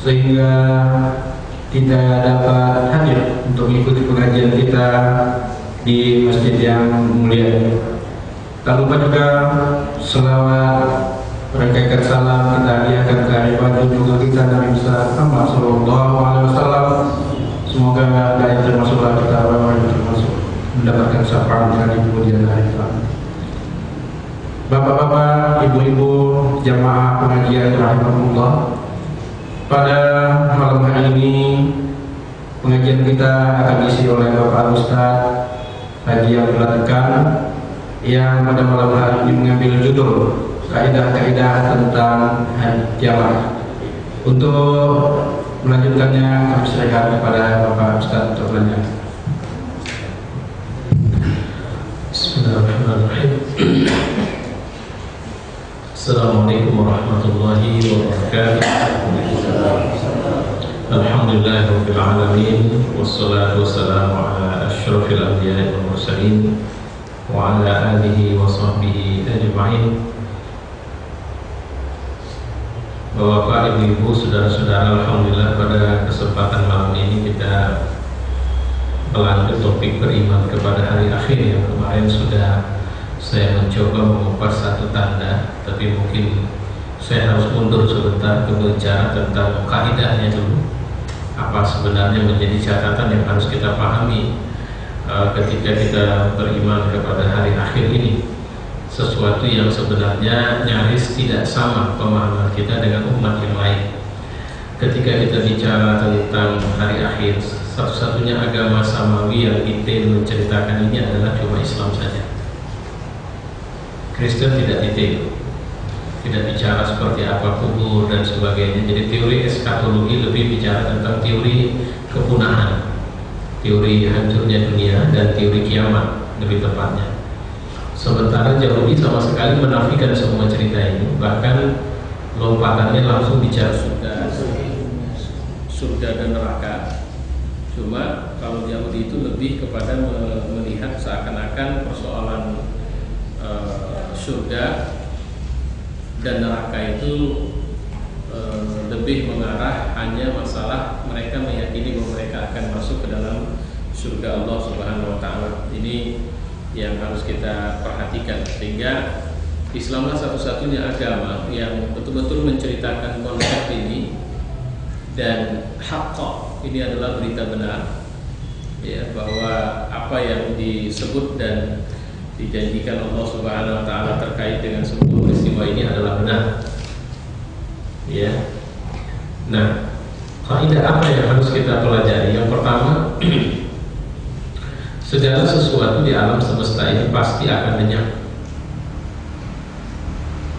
sehingga tidak dapat hadir untuk mengikuti pengajian kita di masjid yang mulia. Tak lupa juga selawat berkaitan salam kita hadiahkan ke ibadah juga kita Nabi Muhammad Sallallahu Alaihi Wasallam. Semoga dari termasuklah kita orang yang termasuk mendapatkan syafaat di kemudian hari. Bapak-bapak, ibu-ibu, jamaah pengajian rahimahullah, pada malam hari ini pengajian kita akan diisi oleh Bapak Ustaz Haji Abdullah Tekan yang pada malam hari ini mengambil judul kaidah-kaidah tentang hari kiamat. Untuk melanjutkannya kami serahkan kepada Bapak Ustaz untuk bertanya. Bismillahirrahmanirrahim. Assalamualaikum warahmatullahi wabarakatuh. Alhamdulillahirabbil alamin wassalatu wassalamu ala asyrafil anbiya'i wal mursalin wa ala alihi wa sahbihi ajma'in. Bapak, ibu-ibu, saudara-saudara, alhamdulillah pada kesempatan malam ini kita melanjut topik beriman kepada hari akhir yang kemarin sudah saya mencoba mengupas satu tanda, tapi mungkin saya harus mundur sebentar berbicara tentang kaidahnya dulu. Apa sebenarnya menjadi catatan yang harus kita pahami ketika kita beriman kepada hari akhir ini? Sesuatu yang sebenarnya nyaris tidak sama pemahaman kita dengan umat yang lain. Ketika kita bicara tentang hari akhir, satu-satunya agama samawi yang detail menceritakan ini adalah cuma Islam saja. Kristen tidak detail, tidak bicara seperti apa kubur dan sebagainya. Jadi teori eskatologi lebih bicara tentang teori kepunahan, teori hancurnya dunia, dan teori kiamat lebih tepatnya. Sementara Yahudi sama sekali menafikan semua cerita ini, bahkan lompatannya langsung bicara surga dan neraka. Cuma kalau Yahudi itu lebih kepada melihat seakan-akan persoalan surga dan neraka itu lebih mengarah hanya masalah mereka meyakini bahwa mereka akan masuk ke dalam surga Allah Subhanahu wa taala. Ini yang harus kita perhatikan, sehingga Islamlah satu-satunya agama yang betul-betul menceritakan konsep ini, dan haqqa ini adalah berita benar, ya, bahwa apa yang disebut dan dijanjikan Allah Subhanahu wa taala terkait dengan sebuah peristiwa ini adalah benar. Ya. Nah, kaidah apa yang harus kita pelajari? Yang pertama, segala sesuatu di alam semesta ini pasti akan lenyap.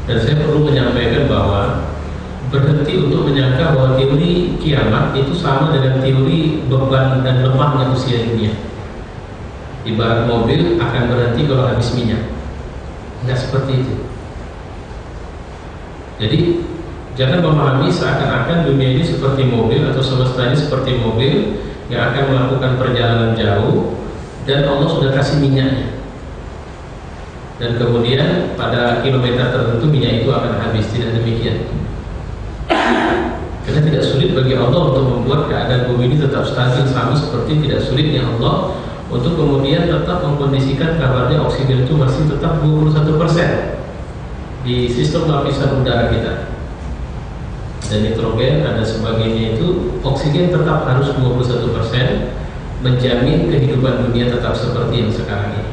Dan saya perlu menyampaikan bahwa berhenti untuk menyangka bahwa teori kiamat itu sama dengan teori beban dan lemahnya usia dunia. Ibarat mobil akan berhenti kalau habis minyak. Tidak seperti itu. Jadi jangan memahami seakan-akan dunia ini seperti mobil atau semesta ini seperti mobil yang akan melakukan perjalanan jauh dan Allah sudah kasih minyaknya. Dan kemudian pada kilometer tertentu minyak itu akan habis. Tidak demikian. Karena tidak sulit bagi Allah untuk membuat keadaan bumi ini tetap stabil, sama seperti tidak sulitnya Allah untuk kemudian tetap mengkondisikan kabarnya oksigen itu masih tetap 21% di sistem lapisan udara kita, dan nitrogen ada sebagainya. Itu oksigen tetap harus 21% menjamin kehidupan dunia tetap seperti yang sekarang ini,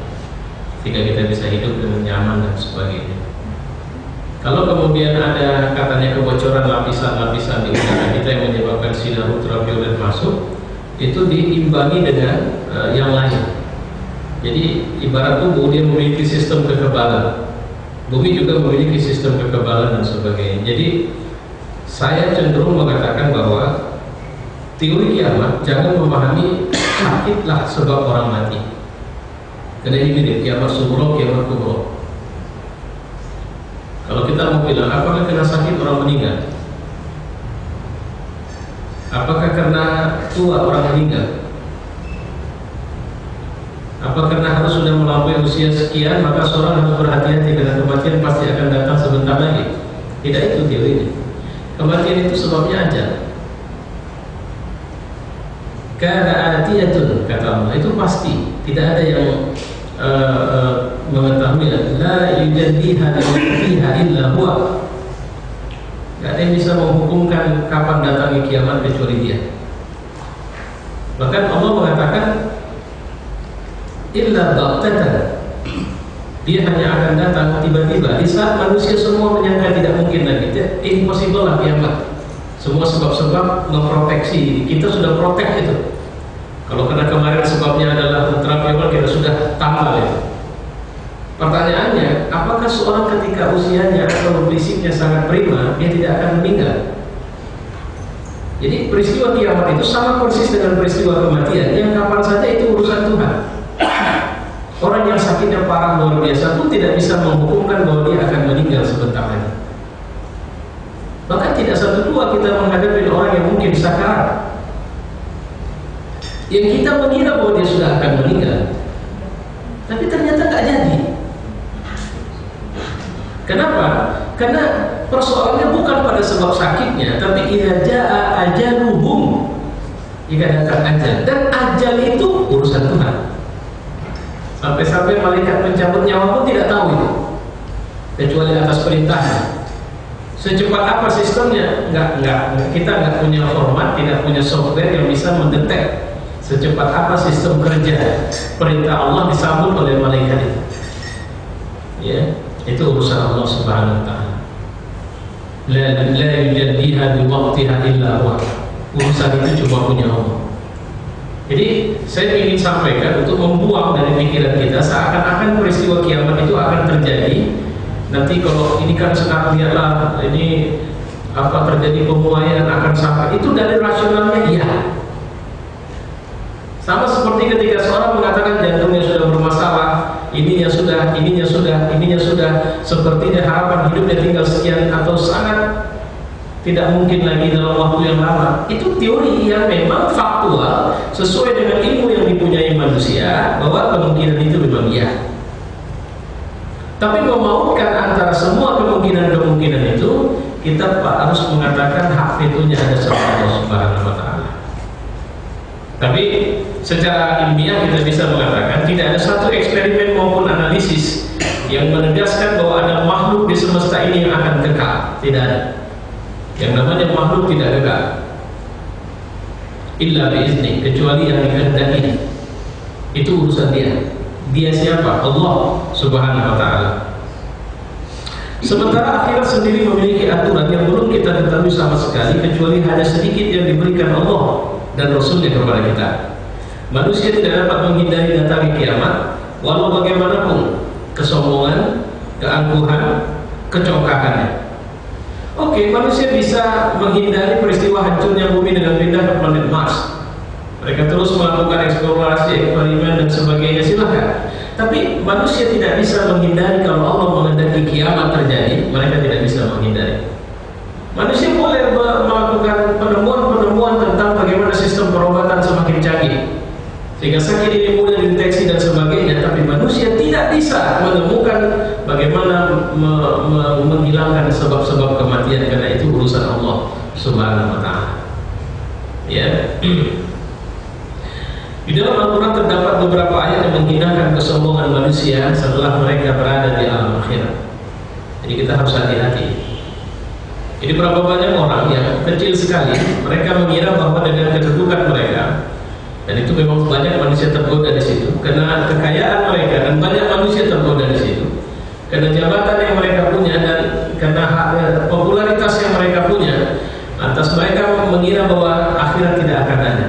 sehingga kita bisa hidup dengan nyaman dan sebagainya. Kalau kemudian ada katanya kebocoran lapisan-lapisan di udara kita yang menyebabkan sinar ultraviolet masuk, itu diimbangi dengan yang lain. Jadi ibarat tubuh dia memiliki sistem kekebalan, bumi juga memiliki sistem kekebalan dan sebagainya. Jadi saya cenderung mengatakan bahwa teori kiamat jangan memahami sakitlah sebab orang mati. Karena ini mirip kiamat sughra, kiamat kubra. Kalau kita mau bilang apakah kena sakit orang meninggal, apakah karena tua orang meninggal, apa karena harus sudah melampaui usia sekian maka seorang harus berhati-hati karena kematian pasti akan datang sebentar lagi? Tidak, itu teorinya. Kematian itu sebabnya aja. kana atiyatun, kata Allah, itu pasti, tidak ada yang mengetahui. La yujalliha liwaqtiha illa huwa, tidak ada yang bisa menghukumkan kapan datangnya kiamat kecuali Dia. Bahkan Allah mengatakan illa baghtatan, Dia hanya akan datang tiba-tiba di saat manusia semua menyangka tidak mungkin lagi. Impossible lah kiamat. Semua sebab-sebab memproteksi, kita sudah protek itu. Kalau karena kemarin sebabnya adalah ultraviolet, kita sudah tambah itu. Pertanyaannya, apakah seorang ketika usianya atau fisiknya sangat prima, dia tidak akan meninggal? Jadi peristiwa kiamat itu sama persis dengan peristiwa kematian, yang kapan saja itu urusan Tuhan. Orang yang sakitnya parah luar biasa pun tidak bisa menghukumkan bahwa dia akan meninggal sebentar lagi. Bahkan tidak satu dua kita menghadapi orang yang mungkin sakarat, yang kita mengira bahwa dia sudah akan meninggal, tapi ternyata tak jadi. Kenapa? Karena persoalannya bukan pada sebab sakitnya, tapi idza jaa ajaluhum, jika datang ajal. Dan ajal itu urusan Tuhan. Sampai-sampai malaikat mencabut nyawa pun tidak tahu itu, kecuali atas perintahnya. Secepat apa sistemnya? Kita nggak punya format, tidak punya software yang bisa mendetek secepat apa sistem kerja perintah Allah disambut oleh malaikat itu. Ya, itu urusan Allah Subhanahu wa taala. La yujalliha biwaqtiha illa huwa. Urusan itu cuma punya Allah. Jadi saya ingin sampaikan untuk membuang dari pikiran kita seakan-akan peristiwa kiamat itu akan terjadi. Nanti kalau ini kan sekarang lihatlah ini apa terjadi pemuaian akan sampai, itu dari rasionalnya iya. Sama seperti ketika seorang mengatakan jantungnya sudah bermasalah, ininya sudah, sepertinya harapan hidupnya tinggal sekian atau sangat tidak mungkin lagi dalam waktu yang lama. Itu teori yang memang faktual sesuai dengan ilmu yang dipunyai manusia bahwa kemungkinan itu memang iya. Tapi memautkan antara semua kemungkinan itu, kita harus mengatakan hak vetonya ada sama Allah Subhanahu wa taala. Tapi secara ilmiah kita bisa mengatakan tidak ada satu eksperimen maupun analisis yang menegaskan bahwa ada makhluk di semesta ini yang akan kekal. Tidak ada. Yang namanya makhluk tidak kekal. Illa biizni, kecuali yang dikehendaki. Itu urusan Dia. Dia siapa? Allah Subhanahu wa taala. Sementara akhirat sendiri memiliki aturan yang belum kita ketahui sama sekali, kecuali hanya sedikit yang diberikan Allah dan Rasulnya kepada kita. Manusia tidak dapat menghindari datangnya kiamat, walau bagaimanapun kesombongan, keangkuhan, kecongkakannya. Oke, manusia bisa menghindari peristiwa hancurnya bumi dengan pindah ke planet Mars. Mereka terus melakukan eksplorasi, eksperimen dan sebagainya, silahkan. Tapi manusia tidak bisa menghindari kalau Allah menghendaki kiamat terjadi, mereka tidak bisa menghindari. Manusia boleh melakukan penemuan-penemuan tentang bagaimana sistem perobatan semakin canggih, sehingga sakit ini mudah dideteksi dan sebagainya. Tapi manusia tidak bisa menemukan bagaimana menghilangkan sebab-sebab kematian, karena itu urusan Allah Subhanahu wa taala. Ya. Di dalam Al-Quran terdapat beberapa ayat yang menghinakan kesombongan manusia setelah mereka berada di alam akhirat. Jadi kita harus hati-hati. Jadi berapa banyak orang yang kecil sekali mereka mengira bahwa dengan kedudukan mereka, dan itu memang banyak manusia tergoda di situ karena kekayaan mereka, dan banyak manusia tergoda di situ karena jabatan yang mereka punya dan karena popularitas yang mereka punya. Atas mereka mengira bahwa akhirat tidak akan ada.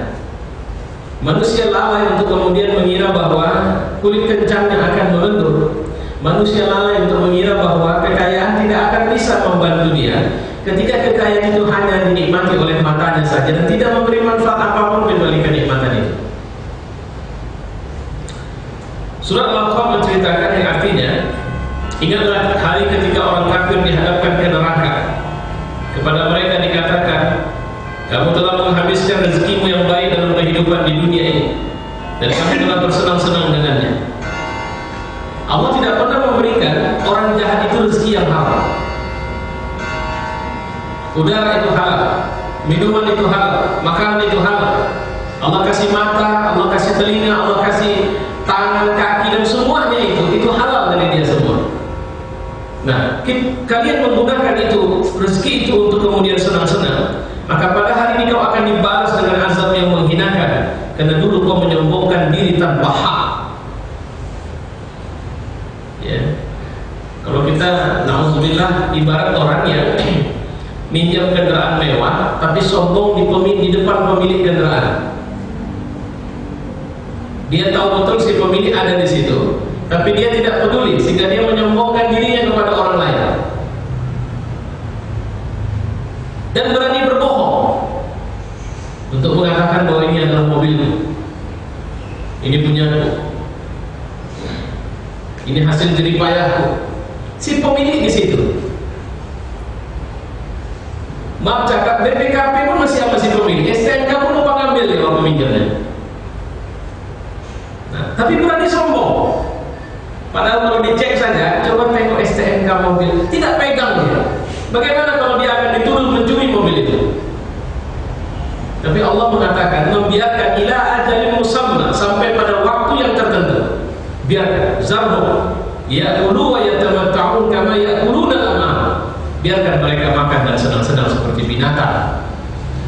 Manusia lalai untuk kemudian mengira bahwa kulit kencangnya akan melentur. Manusia lalai untuk mengira bahwa kekayaan tidak akan bisa membantu dia ketika kekayaan itu hanya dinikmati oleh matanya saja dan tidak memberi manfaat apapun kecuali kenikmatan itu. Surat Al-Qaf menceritakan yang artinya, ingatlah hari ketika orang kafir dihadapkan ke neraka. Kepada mereka dikatakan, kamu telah menghabiskan rezekimu yang baik dalam kehidupan di dunia ini, dan kami telah bersenang-senang dengannya. Allah tidak pernah memberikan orang jahat itu rezeki yang halal. Udara itu halal, minuman itu halal, makanan itu halal. Allah kasih mata, Allah kasih telinga, Allah kasih tangan, kaki, dan semuanya itu halal dari dia semua. Nah, kalian menggunakan itu, rezeki itu untuk kemudian senang-senang, maka pada hari ini kau akan dibalas dengan azab yang menghinakan, karena dulu kau menyombongkan diri tanpa hak. Ya. Kalau kita, na'udzubillah, ibarat orang yang minjam kendaraan mewah, tapi sombong di depan pemilik kendaraan. Dia tahu betul si pemilik ada di situ, tapi dia tidak peduli, sehingga dia menyombongkan dirinya kepada orang lain dan berani berbohong untuk mengatakan bahwa ini adalah mobilku, ini punyaku, ini hasil jerih payahku. Si pemilik di situ. Maaf cakap, BPKP pun masih apa si pemilik, STNK pun lupa ngambil ya orang peminjamnya. Nah, tapi berani sombong. Padahal kalau dicek saja, coba tengok STNK mobil, tidak pegang dia. Bagaimana kalau dia akan dituduh mencuri mobil itu? Tapi Allah mengatakan membiarkan ila ajalin musamma, sampai pada waktu yang tertentu. Biarkan zarhum ya'kulu wa yatamatta'un kama ya'kuluna al-an'am. Biarkan mereka makan dan senang-senang seperti binatang.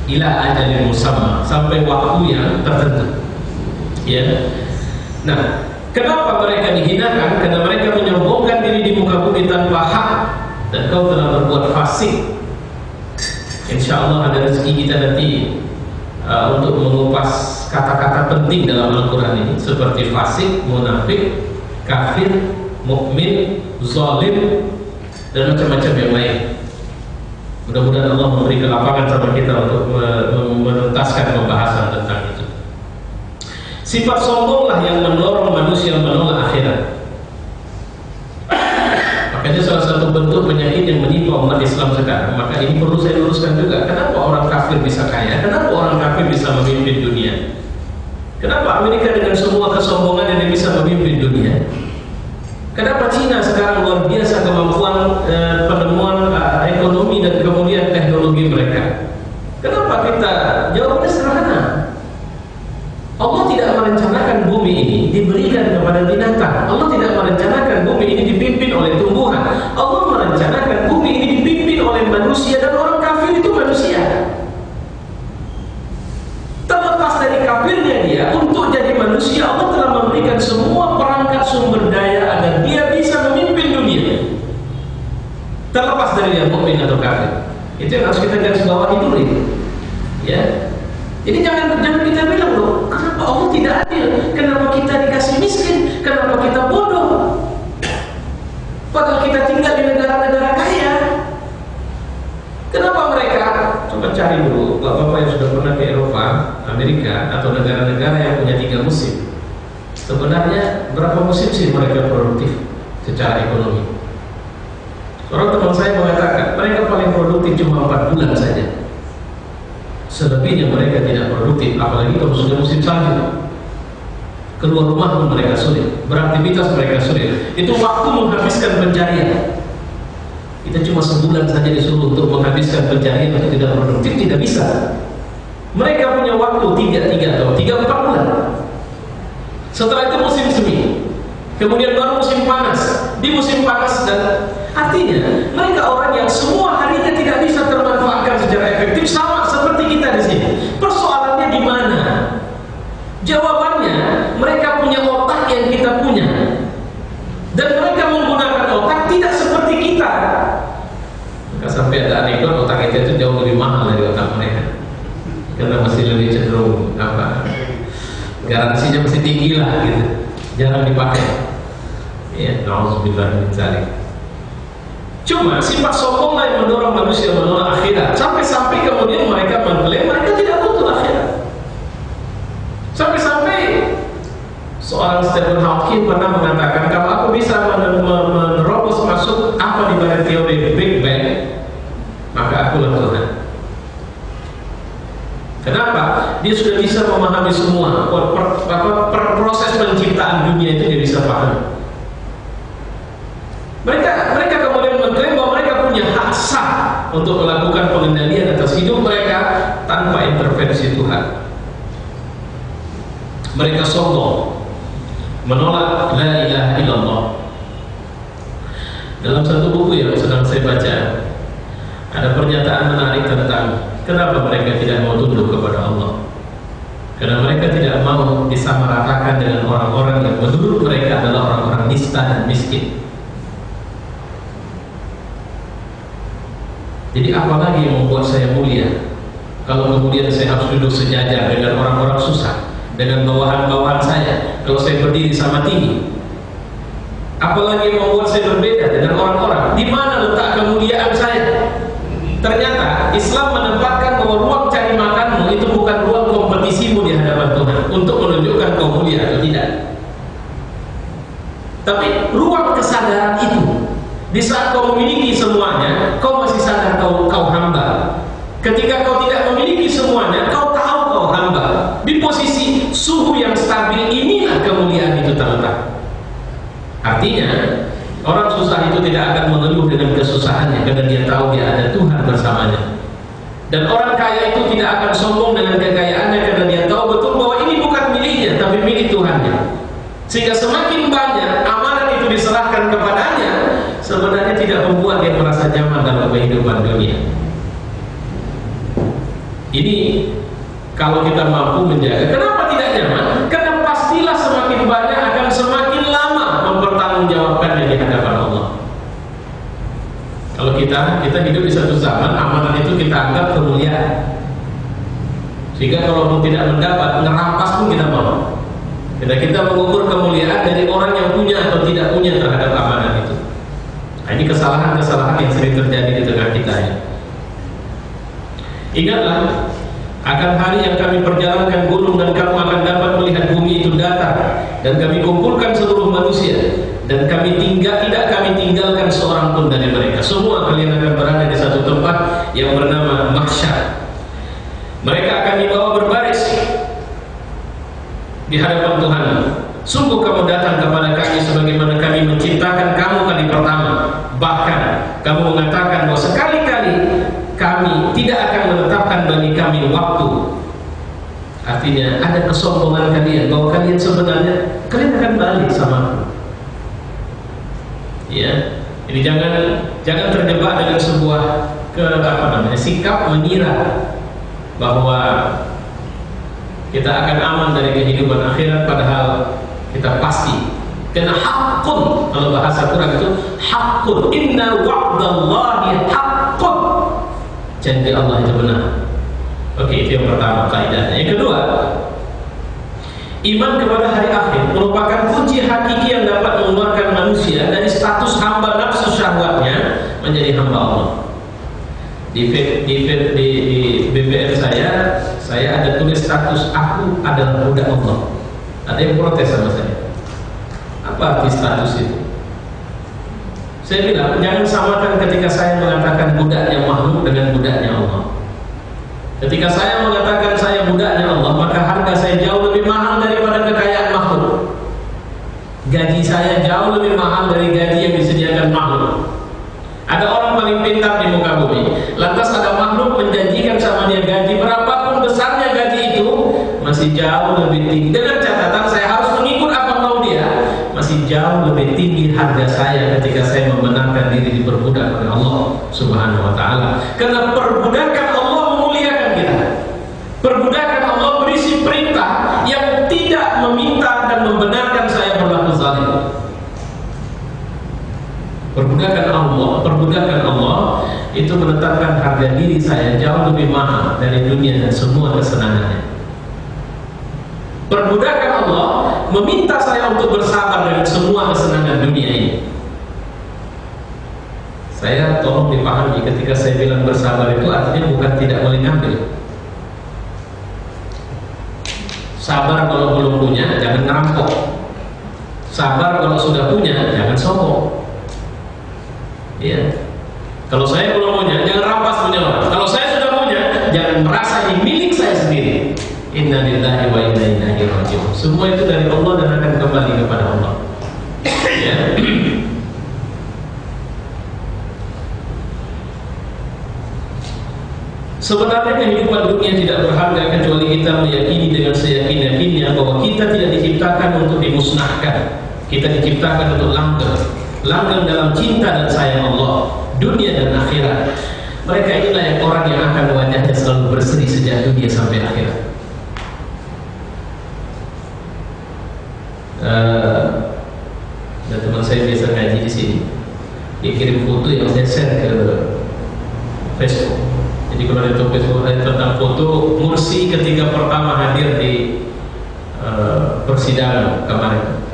Ila ajalin musamma, sampai waktu yang tertentu. Ya. Nah, kenapa mereka dihinakan? Karena mereka menyombongkan diri di muka bumi tanpa hak, dan kau telah berbuat fasik. Insya Allah ada rezeki kita nanti untuk mengupas kata-kata penting dalam Al-Quran ini, seperti fasik, munafik, kafir, mukmin, zalim, dan macam-macam yang lain. Mudah-mudahan Allah memberi kelapangan sama kita untuk menuntaskan pembahasan tentang itu. Sifat sombonglah yang mendorong manusia menolak akhirat. Makanya salah satu bentuk penyakit yang menimpa umat Islam sekarang, maka ini perlu saya luruskan juga. Kenapa orang kafir bisa kaya? Kenapa orang kafir bisa memimpin dunia? Kenapa Amerika dengan semua kesombongan dia bisa memimpin dunia? Kenapa Cina sekarang luar biasa kemampuan penemuan ekonomi dan kemudian teknologi mereka? Kenapa kita? Jawabannya sederhana. Allah tidak merencanakan bumi ini diberikan kepada binatang. Allah tidak merencanakan bumi ini dipimpin oleh tumbuhan. Allah merencanakan bumi ini dipimpin oleh manusia, dan orang kafir itu manusia. Terlepas dari kafirnya dia, untuk jadi manusia Allah telah memberikan semua perangkat sumber daya agar dia bisa memimpin dunia. Terlepas dari dia mukmin atau kafir. Itu yang harus kita garis bawahi dulu itu. Ya. Jadi jangan kita bilang loh, kenapa Allah tidak adil? Kenapa kita dikasih miskin? Kenapa kita bodoh? Padahal kita tinggal di negara-negara kaya. Kenapa mereka? Coba cari dulu, bapak-bapak yang sudah pernah ke Eropa, Amerika, atau negara-negara yang punya 3 musim. Sebenarnya berapa musim sih mereka produktif secara ekonomi? Seorang teman saya mengatakan mereka paling produktif cuma 4 bulan saja. Selebihnya mereka tidak produktif, apalagi kalau sudah musim salju. Keluar rumah pun mereka sulit, beraktivitas mereka sulit. Itu waktu menghabiskan pencarian. Kita cuma sebulan saja disuruh untuk menghabiskan pencarian untuk tidak produktif, tidak bisa. Mereka punya waktu 3 atau 4 bulan. Setelah itu musim semi, kemudian baru musim panas. Di musim panas, dan artinya mereka orang yang semua harinya tidak bisa termanfaatkan secara efektif, sama seperti kita di sini. Persoalannya di mana? Jawabannya, mereka punya otak yang kita punya, dan mereka menggunakan otak tidak seperti kita. Maka sampai ada anekdot, otak kita itu jauh lebih mahal dari otak mereka, karena masih lebih cenderung garansinya masih tinggi lah gitu, jarang dipakai. Ya, na'udzubillah min dzalik. Cuma sifat sombonglah yang mendorong manusia menolak akhirat, sampai-sampai kemudian mereka mengklaim mereka tidak butuh akhirat. Sampai-sampai seorang Stephen Hawking pernah mengatakan, kalau aku bisa menerobos masuk apa di balik teori Big Bang, maka akulah Tuhan. Kenapa? Dia sudah bisa memahami semua proses penciptaan dunia itu, dia bisa paham. Mereka kemudian mengklaim bahwa mereka punya hak sah untuk melakukan pengendalian atas hidup mereka tanpa intervensi Tuhan. Mereka sombong, menolak la ilaha illallah. Dalam satu buku yang sedang saya baca, ada pernyataan menarik tentang kenapa mereka tidak mau tunduk kepada Allah. Karena mereka tidak mau disamaratakan dengan orang-orang yang menurut mereka adalah orang-orang nista dan miskin. Jadi apalagi yang membuat saya mulia kalau kemudian saya harus duduk sejajar dengan orang-orang susah, dengan bawahan-bawahan saya kalau saya berdiri sama tinggi? Apalagi yang membuat saya berbeda dengan orang-orang? Di mana letak kemuliaan saya? Ternyata Islam menempatkan bahwa ruang cari makanmu itu bukan ruang kompetisimu di hadapan Tuhan untuk menunjukkan kau mulia atau tidak, tapi ruang kesadaran itu. Di saat kau memiliki semuanya, kau masih sadar kau hamba. Ketika kau tidak memiliki semuanya, kau tahu kau hamba. Di posisi suhu yang stabil inilah kemuliaan itu terletak. Artinya orang susah itu tidak akan mengeluh dengan kesusahannya karena dia tahu dia ada Tuhan bersamanya. Dan orang kaya itu tidak akan sombong dengan kekayaannya karena dia tahu betul bahwa ini bukan miliknya tapi milik Tuhannya. Sehingga semakin banyak amanat itu diserahkan kepadanya, sebenarnya tidak membuat dia merasa nyaman dalam kehidupan dunia. Ini kalau kita mampu menjaga. Kenapa tidak nyaman? Karena pastilah semakin banyak akan semakin lama mempertanggungjawabkannya di hadapan Allah. Kalau kita hidup di satu zaman, amanat itu kita anggap kemuliaan. Sehingga kalau pun tidak mendapat, ngerampas pun kita mau. Karena kita mengukur kemuliaan dari orang yang punya atau tidak punya terhadap amanat itu. Nah, ini kesalahan-kesalahan yang sering terjadi di tengah kita ya. Ingatlah akan hari yang kami perjalankan gunung dan kamu akan dapat melihat bumi itu datar dan kami kumpulkan seluruh manusia dan tidak kami tinggalkan seorang pun dari mereka. Semua kalian akan berada di satu tempat yang bernama mahsyar. Mereka akan dibawa berbaris di hadapan Tuhan. Sungguh kamu datang kepada kami sebagaimana kami menciptakan kamu kali pertama. Bahkan kamu mengatakan bahwa sekali-kali kami tidak akan menetapkan bagi kami waktu. Artinya ada kesombongan kalian bahwa kalian sebenarnya kalian akan balik sama aku. Ya, ini jangan terjebak dengan sebuah sikap mengira bahwa kita akan aman dari kehidupan akhirat, padahal kita pasti. Karena hakun, kalau bahasa Quran itu hakun, inna wa'dallahi hakun, janji Allah itu benar. Oke, itu yang pertama kaidahnya. Yang kedua, iman kepada hari akhir merupakan kunci hakiki yang dapat mengeluarkan manusia dari status hamba nafsu syahwatnya menjadi hamba Allah. Di BBM saya ada tulis status aku adalah budak Allah. Ada yang protes sama saya. Apa arti status itu? Saya bilang jangan samakan ketika saya mengatakan budaknya makhluk dengan budaknya Allah. Ketika saya mengatakan saya budaknya Allah, maka harga saya jauh lebih mahal daripada kekayaan makhluk. Gaji saya jauh lebih mahal dari gaji yang disediakan makhluk. Ada orang paling pintar di muka bumi, lantas ada makhluk menjanjikan sama dia gaji berapapun besarnya gaji itu masih jauh lebih tinggi. Dengan catatan saya harus mengikut apa mau dia, masih jauh lebih tinggi harga saya ketika saya membenarkan diri diperbudak oleh Allah Subhanahu wa taala. Karena perbudakan Allah memuliakan kita. Perbudakan Allah berisi perintah yang tidak meminta dan membenarkan saya berlaku zalim. Perbudakan Allah itu menetapkan harga diri saya jauh lebih mahal dari dunia dan semua kesenangannya. Perbudakan Allah meminta saya untuk bersabar dengan semua kesenangan dunia ini. Saya tolong dipahami, ketika saya bilang bersabar itu artinya bukan tidak boleh ngambil. Sabar kalau belum punya, jangan ngerampok. Sabar kalau sudah punya, jangan sombong. Ya, kalau saya belum punya, jangan rampas punya orang. Kalau saya sudah punya, jangan merasa ini milik saya sendiri. Inna lillahi wa inna ilaihi raji'un. Semua itu dari Allah dan akan kembali kepada Allah. Ya. Sebenarnya kehidupan dunia tidak berharga kecuali kita meyakini dengan seyakin-yakinnya bahwa kita kita tidak diciptakan untuk dimusnahkan. Kita diciptakan untuk langgeng dalam cinta dan sayang Allah, dunia dan akhirat. Mereka inilah yang orang yang akan wajahnya selalu berseri sejak dunia sampai akhirat. Dan teman saya biasa ngaji di sini, dia kirim foto yang saya share ke Facebook. Jadi kalau ada Facebook tentang foto Mursi ketika pertama hadir di persidangan kemarin.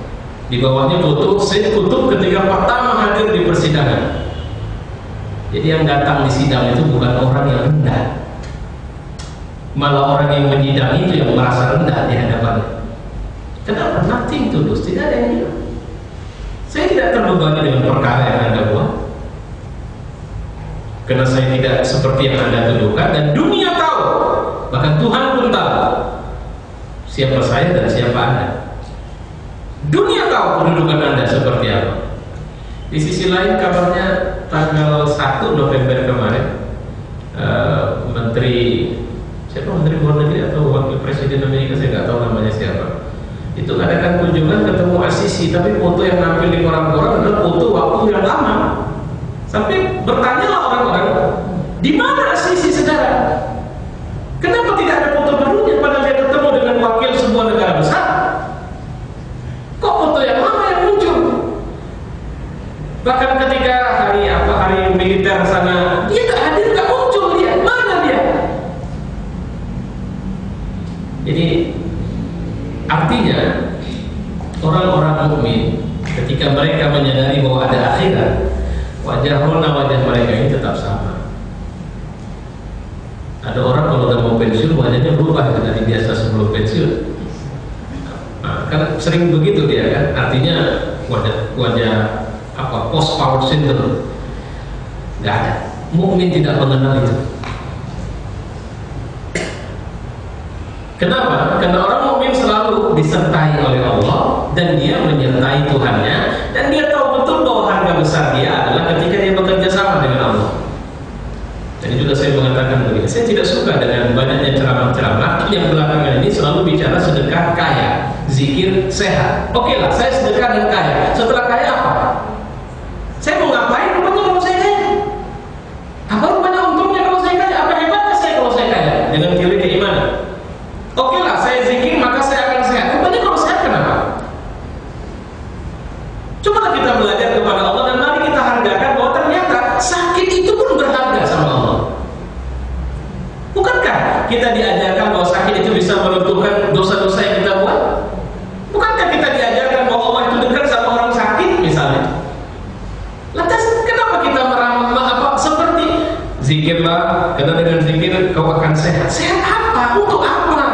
Di bawahnya foto Said Qutb ketika pertama hadir di persidangan. Jadi yang datang di sidang itu bukan orang yang rendah, malah orang yang menyidang itu yang merasa rendah di hadapannya. Kenapa? Nothing tulus, tidak ada yang hilang. Saya tidak terbebani dengan perkara yang Anda buat, karena saya tidak seperti yang Anda tuduhkan, dan dunia tahu, bahkan Tuhan pun tahu siapa saya dan siapa Anda. Dunia tahu kedudukan Anda seperti apa. Di sisi lain kabarnya tanggal 1 November kemarin Menteri luar negeri atau wakil presiden Amerika, saya nggak tahu namanya siapa, itu ngadakan kunjungan ketemu Asisi, tapi foto yang nampil di koran-koran adalah foto waktu yang lama. Sampai bertanyalah orang-orang, di mana Asisi saudara? Kenapa tidak ada foto barunya padahal dia ketemu dengan wakil sebuah negara besar? Kok foto yang lama yang muncul? Bahkan ketika hari militer sana, dia nggak hadir, nggak muncul dia. Mana dia? Jadi artinya orang-orang mukmin ketika mereka menyadari bahwa ada akhirat, wajah mereka ini tetap sama. Ada orang kalau udah mau pensiun wajahnya berubah dari biasa sebelum pensiun. Nah, kan sering begitu dia kan, artinya wajah post power syndrome. Nggak ada. Mukmin tidak mengenal itu. Kenapa? Karena orang mukmin selalu disertai oleh Allah dan dia menyertai Tuhannya, dan dia tahu betul bahwa harga besar dia adalah ketika dia bekerja sama dengan Allah. Jadi juga saya mengatakan begini, saya tidak suka dengan banyaknya ceramah-ceramah yang belakangan ini selalu bicara sedekah kaya, zikir sehat. Oke lah, saya sedekah dan kaya. Setelah kaya apa? Saya mau ngapain rupanya kalau saya kaya? Apa rupanya untungnya kalau saya kaya? Apa hebatnya saya kalau saya kaya? Dengan ciri keimanan. Oke lah, saya zikir maka saya akan sehat. Rupanya kalau sehat kenapa? Cobalah kita belajar kepada Allah dan mari kita hargakan bahwa ternyata sakit itu pun berharga sama Allah. Bukankah kita diajarkan bahwa sakit itu bisa melumpuhkan dosa-dosa yang kita buat? Bukankah kita diajarkan bahwa Allah itu dekat sama orang sakit misalnya? Lantas kenapa kita seperti zikirlah, karena dengan zikir kau akan sehat. Sehat apa? Untuk apa?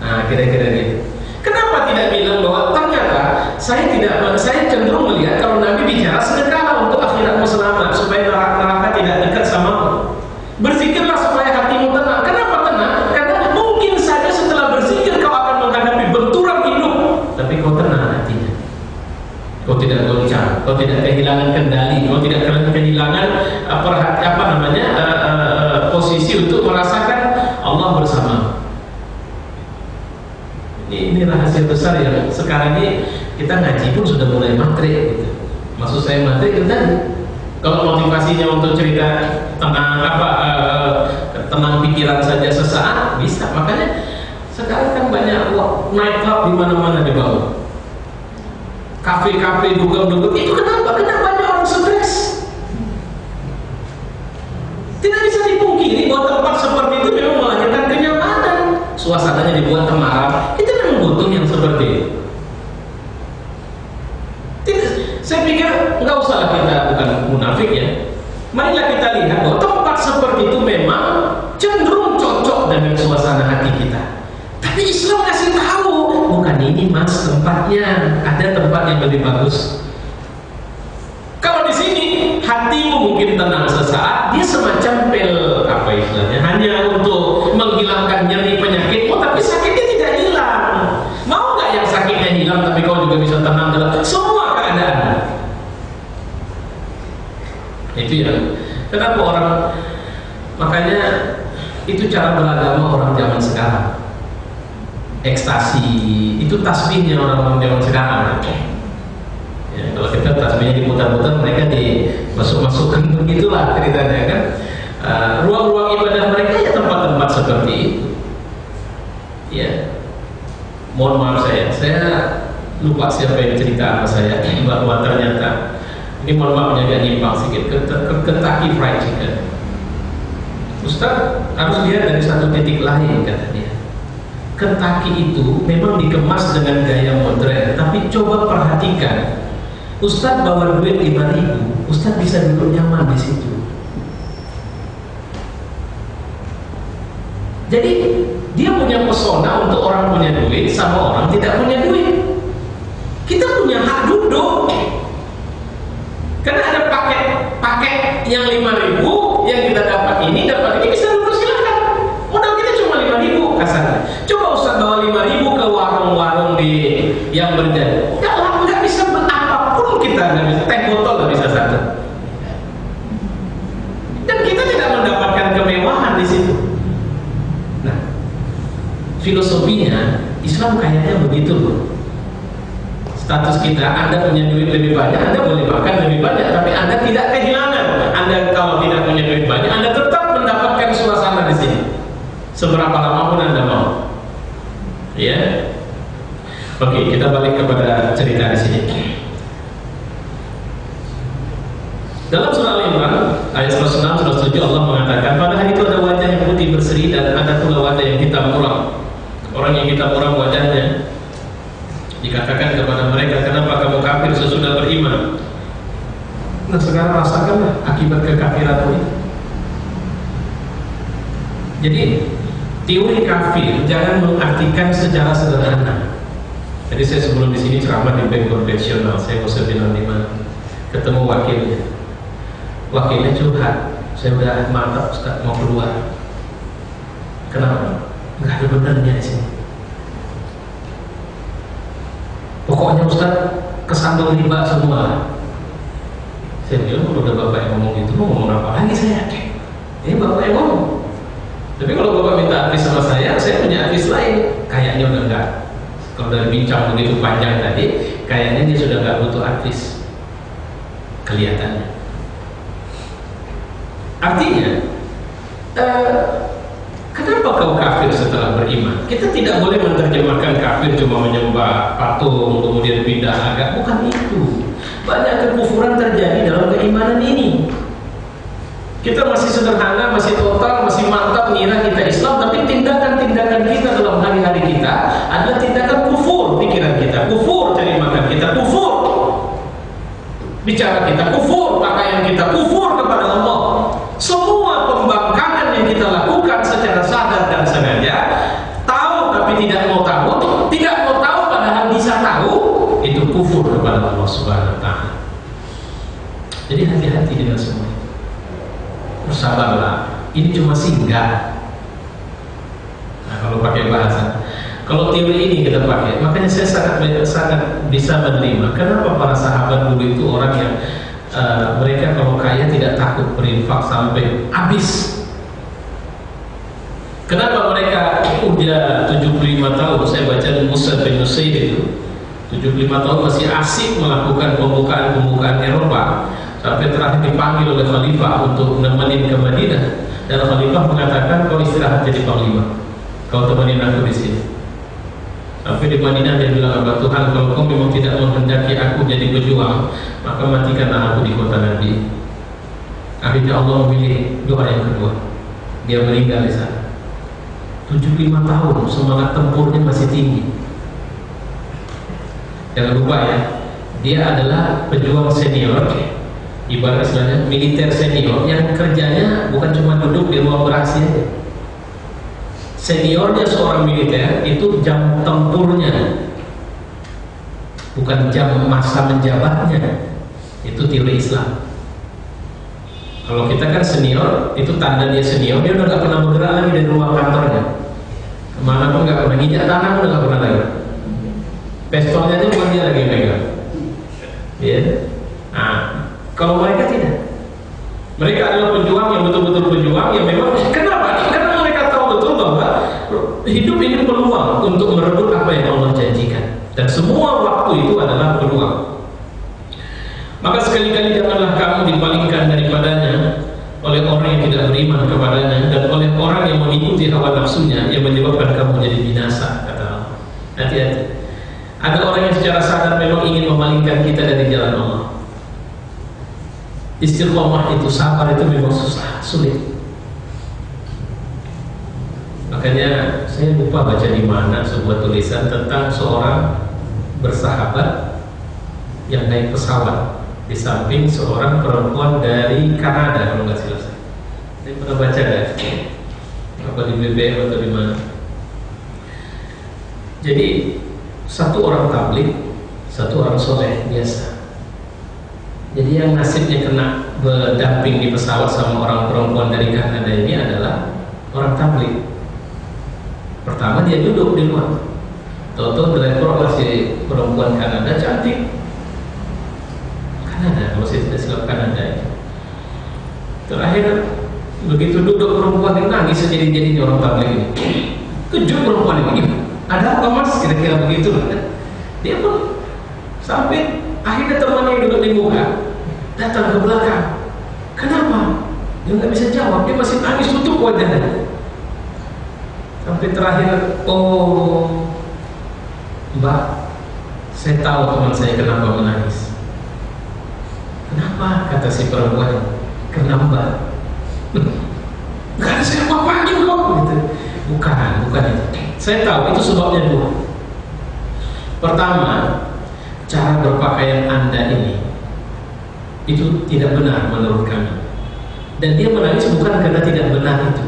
Nah, kira-kira gitu. Kenapa tidak bilang bahwa ternyata saya cenderung melihat kalau Nabi bicara sedekahlah untuk akhiratmu selamat, supaya neraka tidak dekat samamu. Berzikirlah supaya hatimu tenang. Kenapa tenang? Karena mungkin saja setelah berzikir kau akan menghadapi benturan hidup, tapi kau tenang hatinya. Kau tidak goncang, kau tidak kehilangan kendali, kau tidak kehilangan posisi untuk merasakan Allah bersama. Ini rahasia besar yang sekarang ini kita ngaji pun sudah mulai matre gitu. Maksud saya matre itu tadi. Kalau motivasinya untuk cerita tenang tenang pikiran saja sesaat bisa. Makanya sekarang kan banyak night club di mana-mana dibangun. Kafe-kafe dugem-dugem itu kenapa? Karena banyak orang stres. Tidak bisa dipungkiri bahwa tempat seperti itu memang melahirkan kenyamanan. Suasananya dibuat temaram. Itu memang butuh yang seperti itu. Saya pikir nggak usahlah kita bukan munafik ya. Marilah kita lihat bahwa tempat seperti itu memang cenderung cocok dengan suasana hati kita. Tapi Islam kasih tahu, bukan ini mas tempatnya, ada tempat yang lebih bagus. Kalau di sini hatimu mungkin tenang sesaat, dia semacam istilahnya, hanya untuk menghilangkan nyeri penyakitmu, tapi sakitnya tidak hilang. Mau nggak yang sakitnya hilang, tapi kau juga bisa tenang dalam semua keadaan? Itu ya. Kenapa orang? Makanya itu cara beragama orang zaman sekarang. Ekstasi itu Itu tasbihnya orang-orang zaman sekarang. Ya, kalau kita tasbihnya diputar-putar, mereka dimasuk-masukkan, begitulah ceritanya kan. Ruang-ruang ibadah mereka ya tempat-tempat seperti itu. Ya, mohon maaf saya lupa siapa yang cerita sama saya bahwa ternyata ini, mohon maaf agak nyimpang sedikit, Kentucky Fried Chicken. Ustaz harus lihat dari satu titik lain, kata dia. Kentucky itu memang dikemas dengan gaya modern, tapi coba perhatikan, Ustaz bawa duit 5.000, Ustaz bisa duduk nyaman di situ. Jadi dia punya pesona untuk orang punya duit sama orang tidak punya duit. Kita punya hak duduk. Karena ada paket yang 5.000, yang kita dapat ini bisa duduk, silakan. Modal kita cuma 5.000 kasarnya. Coba Ustaz bawa 5.000 ke warung-warung yang berjalan. Nggak bisa apapun, kita nggak bisa, teh botol nggak bisa satu. Dan kita tidak mendapatkan kemewahan di situ. Nah, filosofinya Islam kayaknya begitu loh. Status kita, Anda punya duit lebih banyak, Anda boleh makan lebih banyak, tapi Anda tidak kehilangan. Anda kalau tidak punya duit banyak, Anda tetap mendapatkan suasana di sini. Seberapa lama pun Anda mau. Ya. Oke, kita balik kepada cerita di sini. Dalam surah Al-Imran ayat 106 107 Allah mengatakan, pada hari itu ada wajah yang putih berseri dan ada pula wajah yang hitam muram. Orang yang hitam muram wajahnya, dikatakan kepada mereka, kenapa kamu kafir sesudah beriman? Nah, sekarang rasakanlah akibat kekafiranmu ini. Jadi teori kafir jangan mengartikan secara sederhana. Jadi saya sebelum di sini ceramah di bank konvensional, saya mau bilang di mana, ketemu wakilnya curhat, saya udah mantap Ustaz mau keluar. Kenapa? Nggak ada benernya di sini. Pokoknya Ustaz kesandung riba semua. Saya bilang, kalau udah Bapak yang ngomong gitu, mau ngomong apa lagi saya? Ini Bapak yang ngomong. Tapi kalau Bapak minta advice sama saya punya advice lain. Kayaknya udah enggak. Kalau dari bincang begitu panjang tadi, kayaknya dia sudah enggak butuh advice. Kelihatannya. Artinya, kenapa kau kafir setelah beriman? Kita tidak boleh menerjemahkan kafir cuma menyembah patung kemudian pindah agama, bukan itu. Banyak kekufuran terjadi dalam keimanan ini. Kita masih sederhana, masih total, masih mantap mengira kita Islam, tapi tindakan-tindakan kita dalam hari-hari kita adalah tindakan kufur. Pikiran kita kufur, cari makan kita kufur, bicara kita kufur, pakaian kita kufur kepada Allah. Semua pembangkangan yang kita lakukan secara sadar dan sengaja, tahu tapi tidak mau tahu, tidak mau tahu padahal bisa tahu, itu kufur kepada Allah Subhanahu wa Ta'ala. Jadi hati-hati dengan semua itu. Bersabarlah, ini cuma singgah. Nah, kalau pakai bahasa, kalau teori ini kita pakai, makanya saya sangat bisa menerima. Kenapa para sahabat dulu itu orang yang mereka kalau kaya tidak takut berinfak sampai habis. Kenapa mereka udah 75 tahun, saya baca Musa bin Nusaid itu 75 tahun masih asik melakukan pembukaan Eropa, sampai terakhir dipanggil oleh Khalifah untuk nemenin ke Madinah, dan Khalifah mengatakan, kau istirahat jadi panglima, kau temenin aku di sini. Sampai di Madinah dia bilang, Tuhan, kalau kau memang tidak menghendaki aku jadi pejuang, maka matikanlah aku di kota Nabi. Akhirnya Allah memilih doa yang kedua, dia meninggal di sana. 75 tahun, semangat tempurnya masih tinggi. Jangan lupa ya, dia adalah pejuang senior, ibarat istilahnya militer senior yang kerjanya bukan cuma duduk di ruang beraksi aja. Seniornya seorang militer itu jam tempurnya, bukan jam masa menjabatnya. Itu teori Islam. Kalau kita kan senior, itu tanda dia senior, dia udah gak pernah bergerak lagi dari ruang kantornya. Kemana pun gak pernah, nginjak tanah udah gak pernah lagi. Pistolnya aja bukan dia lagi pegang. Ya. Nah, kalau mereka tidak, mereka adalah pejuang yang betul-betul pejuang yang memang kenapa? Karena mereka tahu betul bahwa hidup ini peluang untuk merebut apa yang Allah janjikan, dan semua waktu itu adalah peluang. Maka sekali-kali janganlah kamu dipalingkan daripadanya oleh orang yang tidak beriman kepadanya dan oleh orang yang mengikuti hawa nafsunya yang menyebabkan kamu jadi binasa, kata Allah. Hati-hati. Ada orang yang secara sadar memang ingin memalingkan kita dari jalan Allah. Istiqomah itu, sabar itu memang susah, sulit. Makanya saya lupa baca di mana sebuah tulisan tentang seorang bersahabat yang naik pesawat di samping seorang perempuan dari Kanada, kalau nggak salah. Saya pernah baca kan? Apa di BBM atau di mana? Jadi satu orang tabligh, satu orang soleh biasa. Jadi yang nasibnya kena berdamping di pesawat sama orang perempuan dari Kanada ini adalah orang tabligh. Pertama dia duduk di luar, tahu-tahu driver si perempuan Kanada cantik. Kanada, kalau saya tidak silap Kanada. Terakhir begitu duduk perempuan yang nangis sejadi-jadinya orang tabligh ini. Kejut perempuan ini. Ada apa mas? Kira-kira begitu kan? Dia pun sampai akhirnya temannya yang duduk di muka datang ke belakang. Kenapa? Dia nggak bisa jawab. Dia masih nangis, tutup wajahnya. Sampai terakhir, oh mbak, saya tahu teman saya kenapa menangis. Kenapa? Kata si perempuan. Karena mbak. Gak ada saya apa-apa juga gitu. Bukan itu. Saya tahu itu sebabnya dua. Pertama, cara berpakaian Anda ini itu tidak benar menurut kami. Dan dia menangis bukan karena tidak benar itu,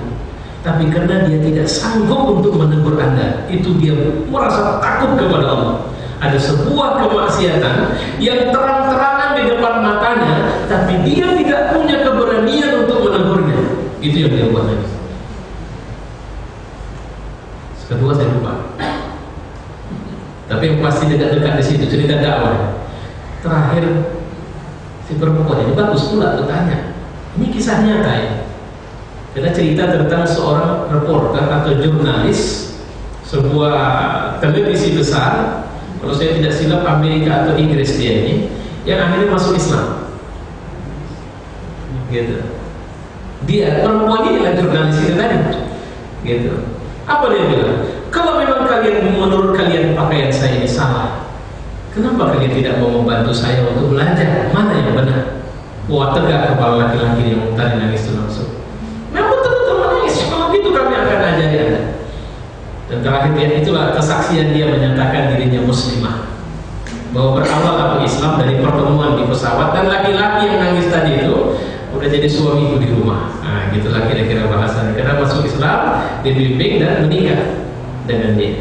tapi karena dia tidak sanggup untuk menegur Anda. Itu dia merasa takut kepada Allah. Ada sebuah kemaksiatan yang terang-terangan di depan matanya, tapi dia tidak punya keberanian untuk menegurnya. Itu yang dia buat nangis. Kedua saya lupa. Tapi yang pasti dekat-dekat di situ cerita dakwah. Terakhir si perempuan ini bagus pula bertanya. Ini kisah nyata ya. Karena cerita tentang seorang reporter atau jurnalis sebuah televisi besar. Kalau saya tidak silap Amerika atau Inggris dia ini, yang akhirnya masuk Islam. Gitu. Dia perempuan ini adalah jurnalis itu tadi. Gitu. Apa dia bilang? Kalau memang kalian, menurut kalian pakaian saya ini salah, kenapa kalian tidak mau membantu saya untuk belajar? Mana yang benar? Wah, tegak kepala laki-laki yang tadi nangis itu langsung. Memang betul-betul menangis. Kalau itu kami akan ajari Anda. Dan terakhir itulah kesaksian dia menyatakan dirinya muslimah, bahwa berawal aku Islam dari pertemuan di pesawat, dan laki-laki yang nangis tadi itu udah jadi suamiku di rumah. Nah, gitulah kira-kira bahasanya. Karena masuk Islam, dibimbing dan menikah dengan dia.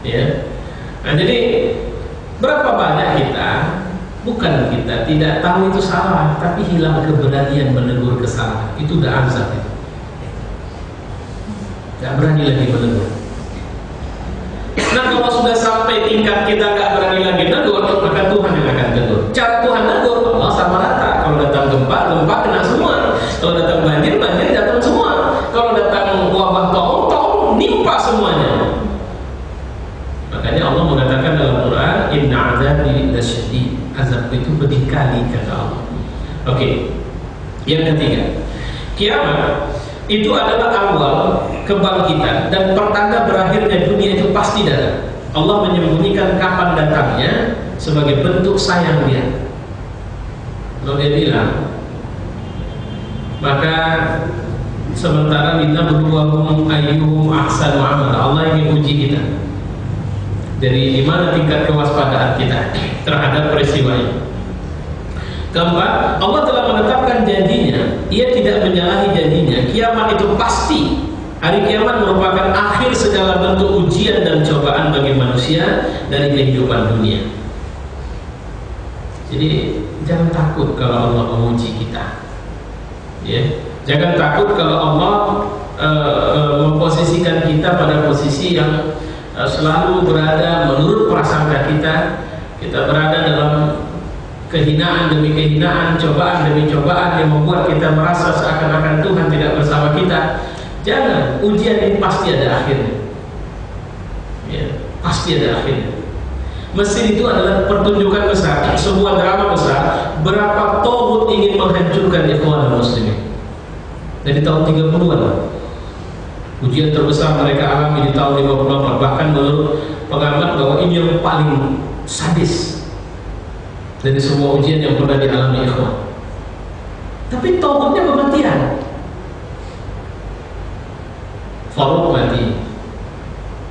Ya. Nah, jadi berapa banyak kita, bukan kita tidak tahu itu salah, tapi hilang keberanian menegur kesalahan. Itu udah azab itu. Gak berani lagi menegur. Nah, kalau sudah sampai tingkat kita gak berani lagi menegur, maka Tuhan yang akan tegur. Cara Tuhan tegur, Allah sama rata. Kalau datang gempa, gempa kena semua. Kalau datang banjir, banjir datang semua. Kalau datang wabah tong, nimpa semuanya. Makanya Allah mengatakan dalam Quran, Inna azabi lasyadid. Azab itu pedih kali, kata Allah. Oke. Yang ketiga, kiamat itu adalah awal kebangkitan dan pertanda berakhirnya dunia itu pasti datang. Allah menyembunyikan kapan datangnya sebagai bentuk sayang dia. Kalau dia bilang, maka sementara kita berduahum ayyuhum ahsanu amala, Allah ingin uji kita dari di mana tingkat kewaspadaan kita terhadap peristiwa ini. Keempat, Allah telah menetapkan janjinya. Ia tidak menyalahi janjinya. Kiamat itu pasti. Hari kiamat merupakan akhir segala bentuk ujian dan cobaan bagi manusia dari kehidupan dunia. Jadi jangan takut kalau Allah menguji kita. Ya, jangan takut kalau Allah memposisikan kita pada posisi yang selalu berada menurut prasangka kita. Kita berada dalam kehinaan demi kehinaan, cobaan demi cobaan yang membuat kita merasa seakan-akan Tuhan tidak bersama kita. Jangan, ujian ini pasti ada akhirnya. Ya, pasti ada akhirnya. Mesir itu adalah pertunjukan besar, sebuah drama besar. Berapa togut ingin menghancurkan ikhwan muslimin. Dari tahun 30-an, ujian terbesar mereka alami di tahun 58. Bahkan menurut pengamat bahwa ini yang paling sadis dari semua ujian yang pernah dialami ikhwan. Tapi togutnya kematian. Farouk mati,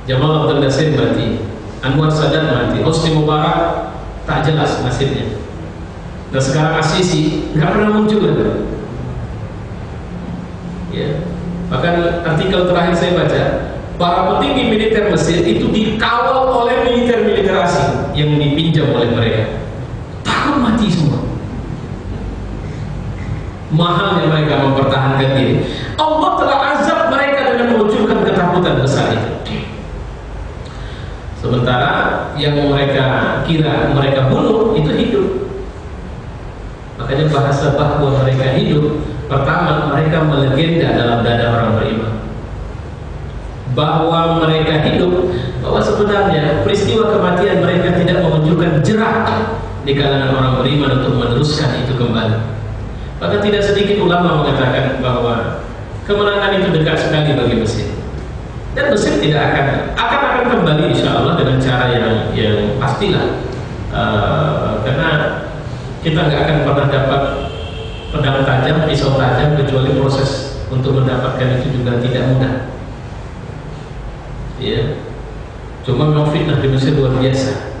Jamal Abdel Nasir mati, Anwar Sadat mati, Hosni Mubarak tak jelas nasibnya. Dan sekarang As-Sisi nggak pernah muncul lagi. Ya, bahkan artikel terakhir saya baca, para petinggi militer Mesir itu dikawal oleh militer-militer asing yang dipinjam oleh mereka. Takut mati semua. Mahalnya mereka mempertahankan diri. Allah telah azab mereka dengan memunculkan ketakutan besar itu. Sementara yang mereka kira mereka bunuh itu hidup. Makanya bahasa bahwa mereka hidup, pertama mereka melegenda dalam dada orang beriman bahwa mereka hidup, bahwa sebenarnya peristiwa kematian mereka tidak memunculkan jerak di kalangan orang beriman untuk meneruskan itu kembali. Maka tidak sedikit ulama mengatakan bahwa kemenangan itu dekat sekali bagi Mesir. Dan Mesir tidak akan kembali insya Allah dengan cara yang pastilah, karena kita nggak akan pernah dapat pedang tajam, pisau tajam kecuali proses untuk mendapatkan itu juga tidak mudah. Ya, cuma memang fitnah di Mesir luar biasa.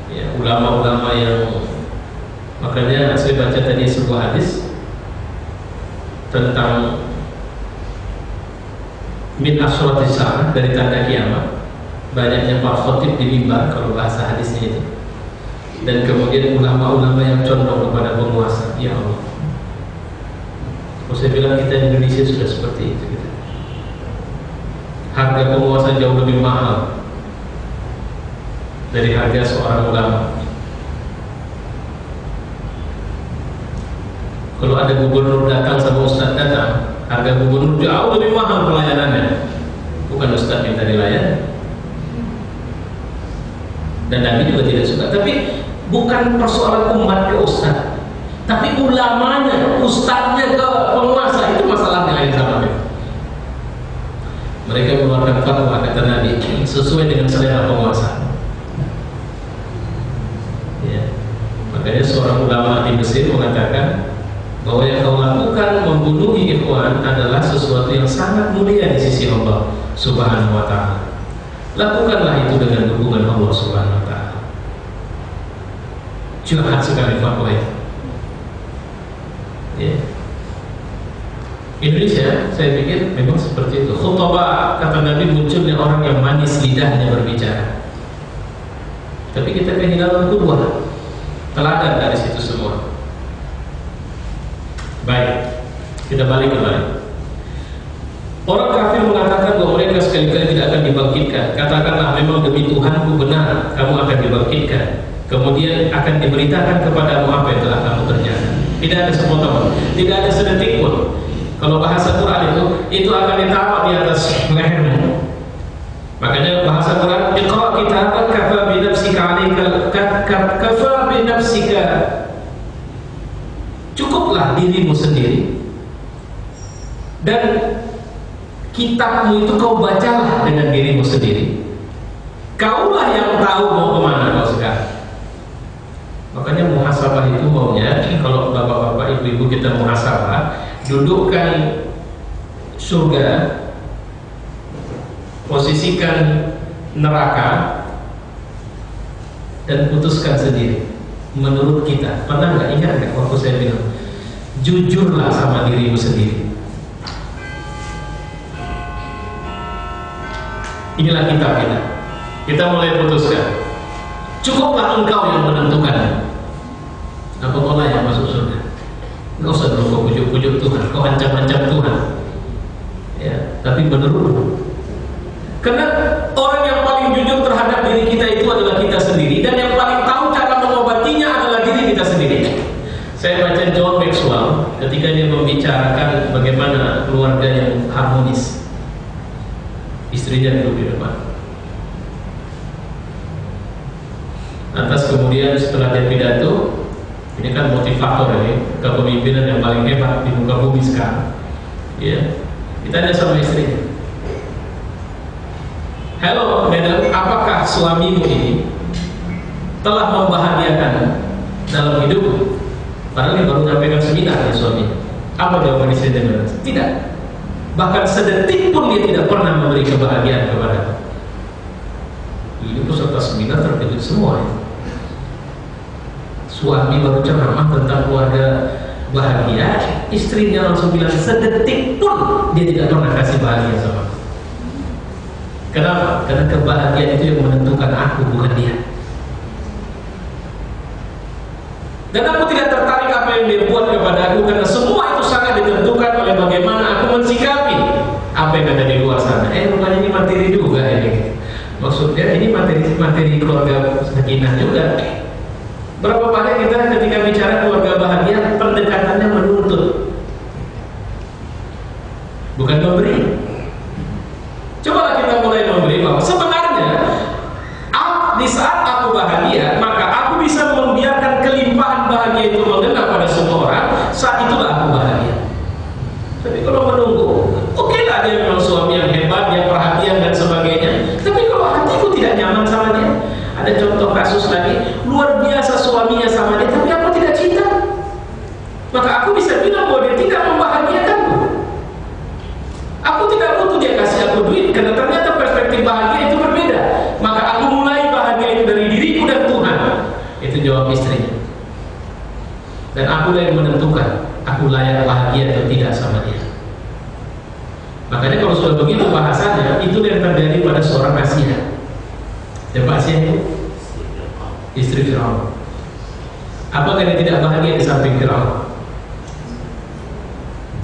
Ya, ulama-ulama yang, makanya saya baca tadi sebuah hadis tentang min asyratish sa'ah, dari tanda kiamat, banyaknya para khotib di mimbar kalau bahasa hadisnya itu, dan kemudian ulama-ulama yang condong kepada penguasa. Ya Allah, kalau saya bilang kita di Indonesia sudah seperti itu gitu. Harga penguasa jauh lebih mahal dari harga seorang ulama. Kalau ada gubernur datang sama ustadz datang, harga gubernur jauh lebih mahal pelayanannya. Bukan ustadz minta dilayani. Dan Nabi juga tidak suka. Tapi bukan persoalan umat ke ustadz, tapi ulamanya, ustadznya ke penguasa, itu masalahnya lain sama dia. Mereka mengeluarkan fatwa kata Nabi sesuai dengan selera penguasa. Ya. Makanya seorang ulama di Mesir mengatakan bahwa yang kau lakukan membunuh ikhwan adalah sesuatu yang sangat mulia di sisi Allah Subhanahu wa ta'ala. Lakukanlah itu dengan hubungan Allah Subhanahu wa ta'ala. Jahat sekali fatwa itu. Ya. Indonesia, saya pikir memang seperti itu. Khutbah, kata Nabi, munculnya orang yang manis lidahnya berbicara. Tapi kita kehilangan qudwah, teladan dari situ semua. Baik, kita balik kembali. Orang kafir mengatakan bahwa mereka sekali-kali tidak akan dibangkitkan. Katakanlah, memang demi Tuhanku benar, kamu akan dibangkitkan. Kemudian akan diberitakan kepadamu apa yang telah kamu kerjakan. Tidak ada sepotong, tidak ada sedetik pun. Kalau bahasa Quran itu akan ditaruh di atas lehermu. Makanya bahasa Quran, iqra kitabaka kafa bi nafsika 'alaika kafa bi nafsika. Cukuplah dirimu sendiri, dan kitabmu itu kau bacalah dengan dirimu sendiri. Kaulah yang tahu mau kemana kau sekarang. Makanya muhasabah itu maunya, kalau bapak-bapak, ibu-ibu kita muhasabah, dudukkan surga, posisikan neraka, dan putuskan sendiri. Menurut kita, pernah nggak, ingat nggak waktu saya bilang jujurlah sama dirimu sendiri. Inilah kitab kita. Kita mulai putuskan. Cukuplah engkau yang menentukan. Apa kau layak masuk surga? Enggak usah dulu kau pujuk-pujuk Tuhan, kau ancam-ancam Tuhan. Ya, tapi menurut. Karena orang yang paling jujur terhadap diri kita itu adalah kita sendiri, dan yang paling tahu cara mengobatinya adalah diri kita sendiri. Saya baca John Maxwell ketika ketika dia membicarakan bagaimana keluarga yang harmonis, istrinya duduk di depan. Lantas kemudian setelah dia pidato, ini kan motivator ini, kepemimpinan yang paling hebat di muka bumi sekarang. Ya, ditanya sama istrinya, "Halo, madam, apakah suamimu ini telah membahagiakan dalam hidup?" Padahal dia baru menyampaikan seminar ya suaminya. Apa jawaban istrinya? Tidak. Bahkan sedetik pun dia tidak pernah memberi kebahagiaan kepada. Ini peserta seminar terkejut semua. Ya. Suami baru ceramah tentang keluarga bahagia, istrinya langsung bilang sedetik pun dia tidak pernah kasih bahagia sama aku. Kenapa? Karena kebahagiaan itu yang menentukan aku, bukan dia. Dan aku tidak tertarik apa yang dia buat kepada aku, karena semua itu sangat ditentukan oleh bagaimana aku mensikapi apa yang ada di luar sana. Rupanya ini materi juga ini. Maksudnya ini materi keluarga sakinah juga. Berapa banyak kita ketika bicara keluarga bahagia, pendekatannya menuntut, bukan memberi. Cobalah kita mulai memberi bahwa sebenarnya di saat aku bahagia, maka aku bisa membiarkan kelimpahan bahagia itu mengenal pada semua orang. Saat itulah aku bahagia. Tapi kalau menunggu, oke lah dia memang suami yang hebat, yang perhatian dan sebagainya. Tapi kalau hatiku tidak nyaman sama dia, ada contoh kasus lagi, luar biasa suaminya sama dia, tapi aku tidak cinta. Maka aku bisa bilang bahwa dia tidak membahagiakanku. Aku tidak butuh dia kasih aku duit, karena ternyata perspektif bahagia itu berbeda. Maka aku mulai bahagia itu dari diriku dan Tuhan. Itu jawab istrinya. Dan aku yang menentukan aku layak bahagia atau tidak sama dia. Makanya kalau sudah begitu bahasanya, itu yang terjadi pada seorang Asia. Siapa Asia itu? Istri Firaun. Apakah dia tidak bahagia di samping Firaun?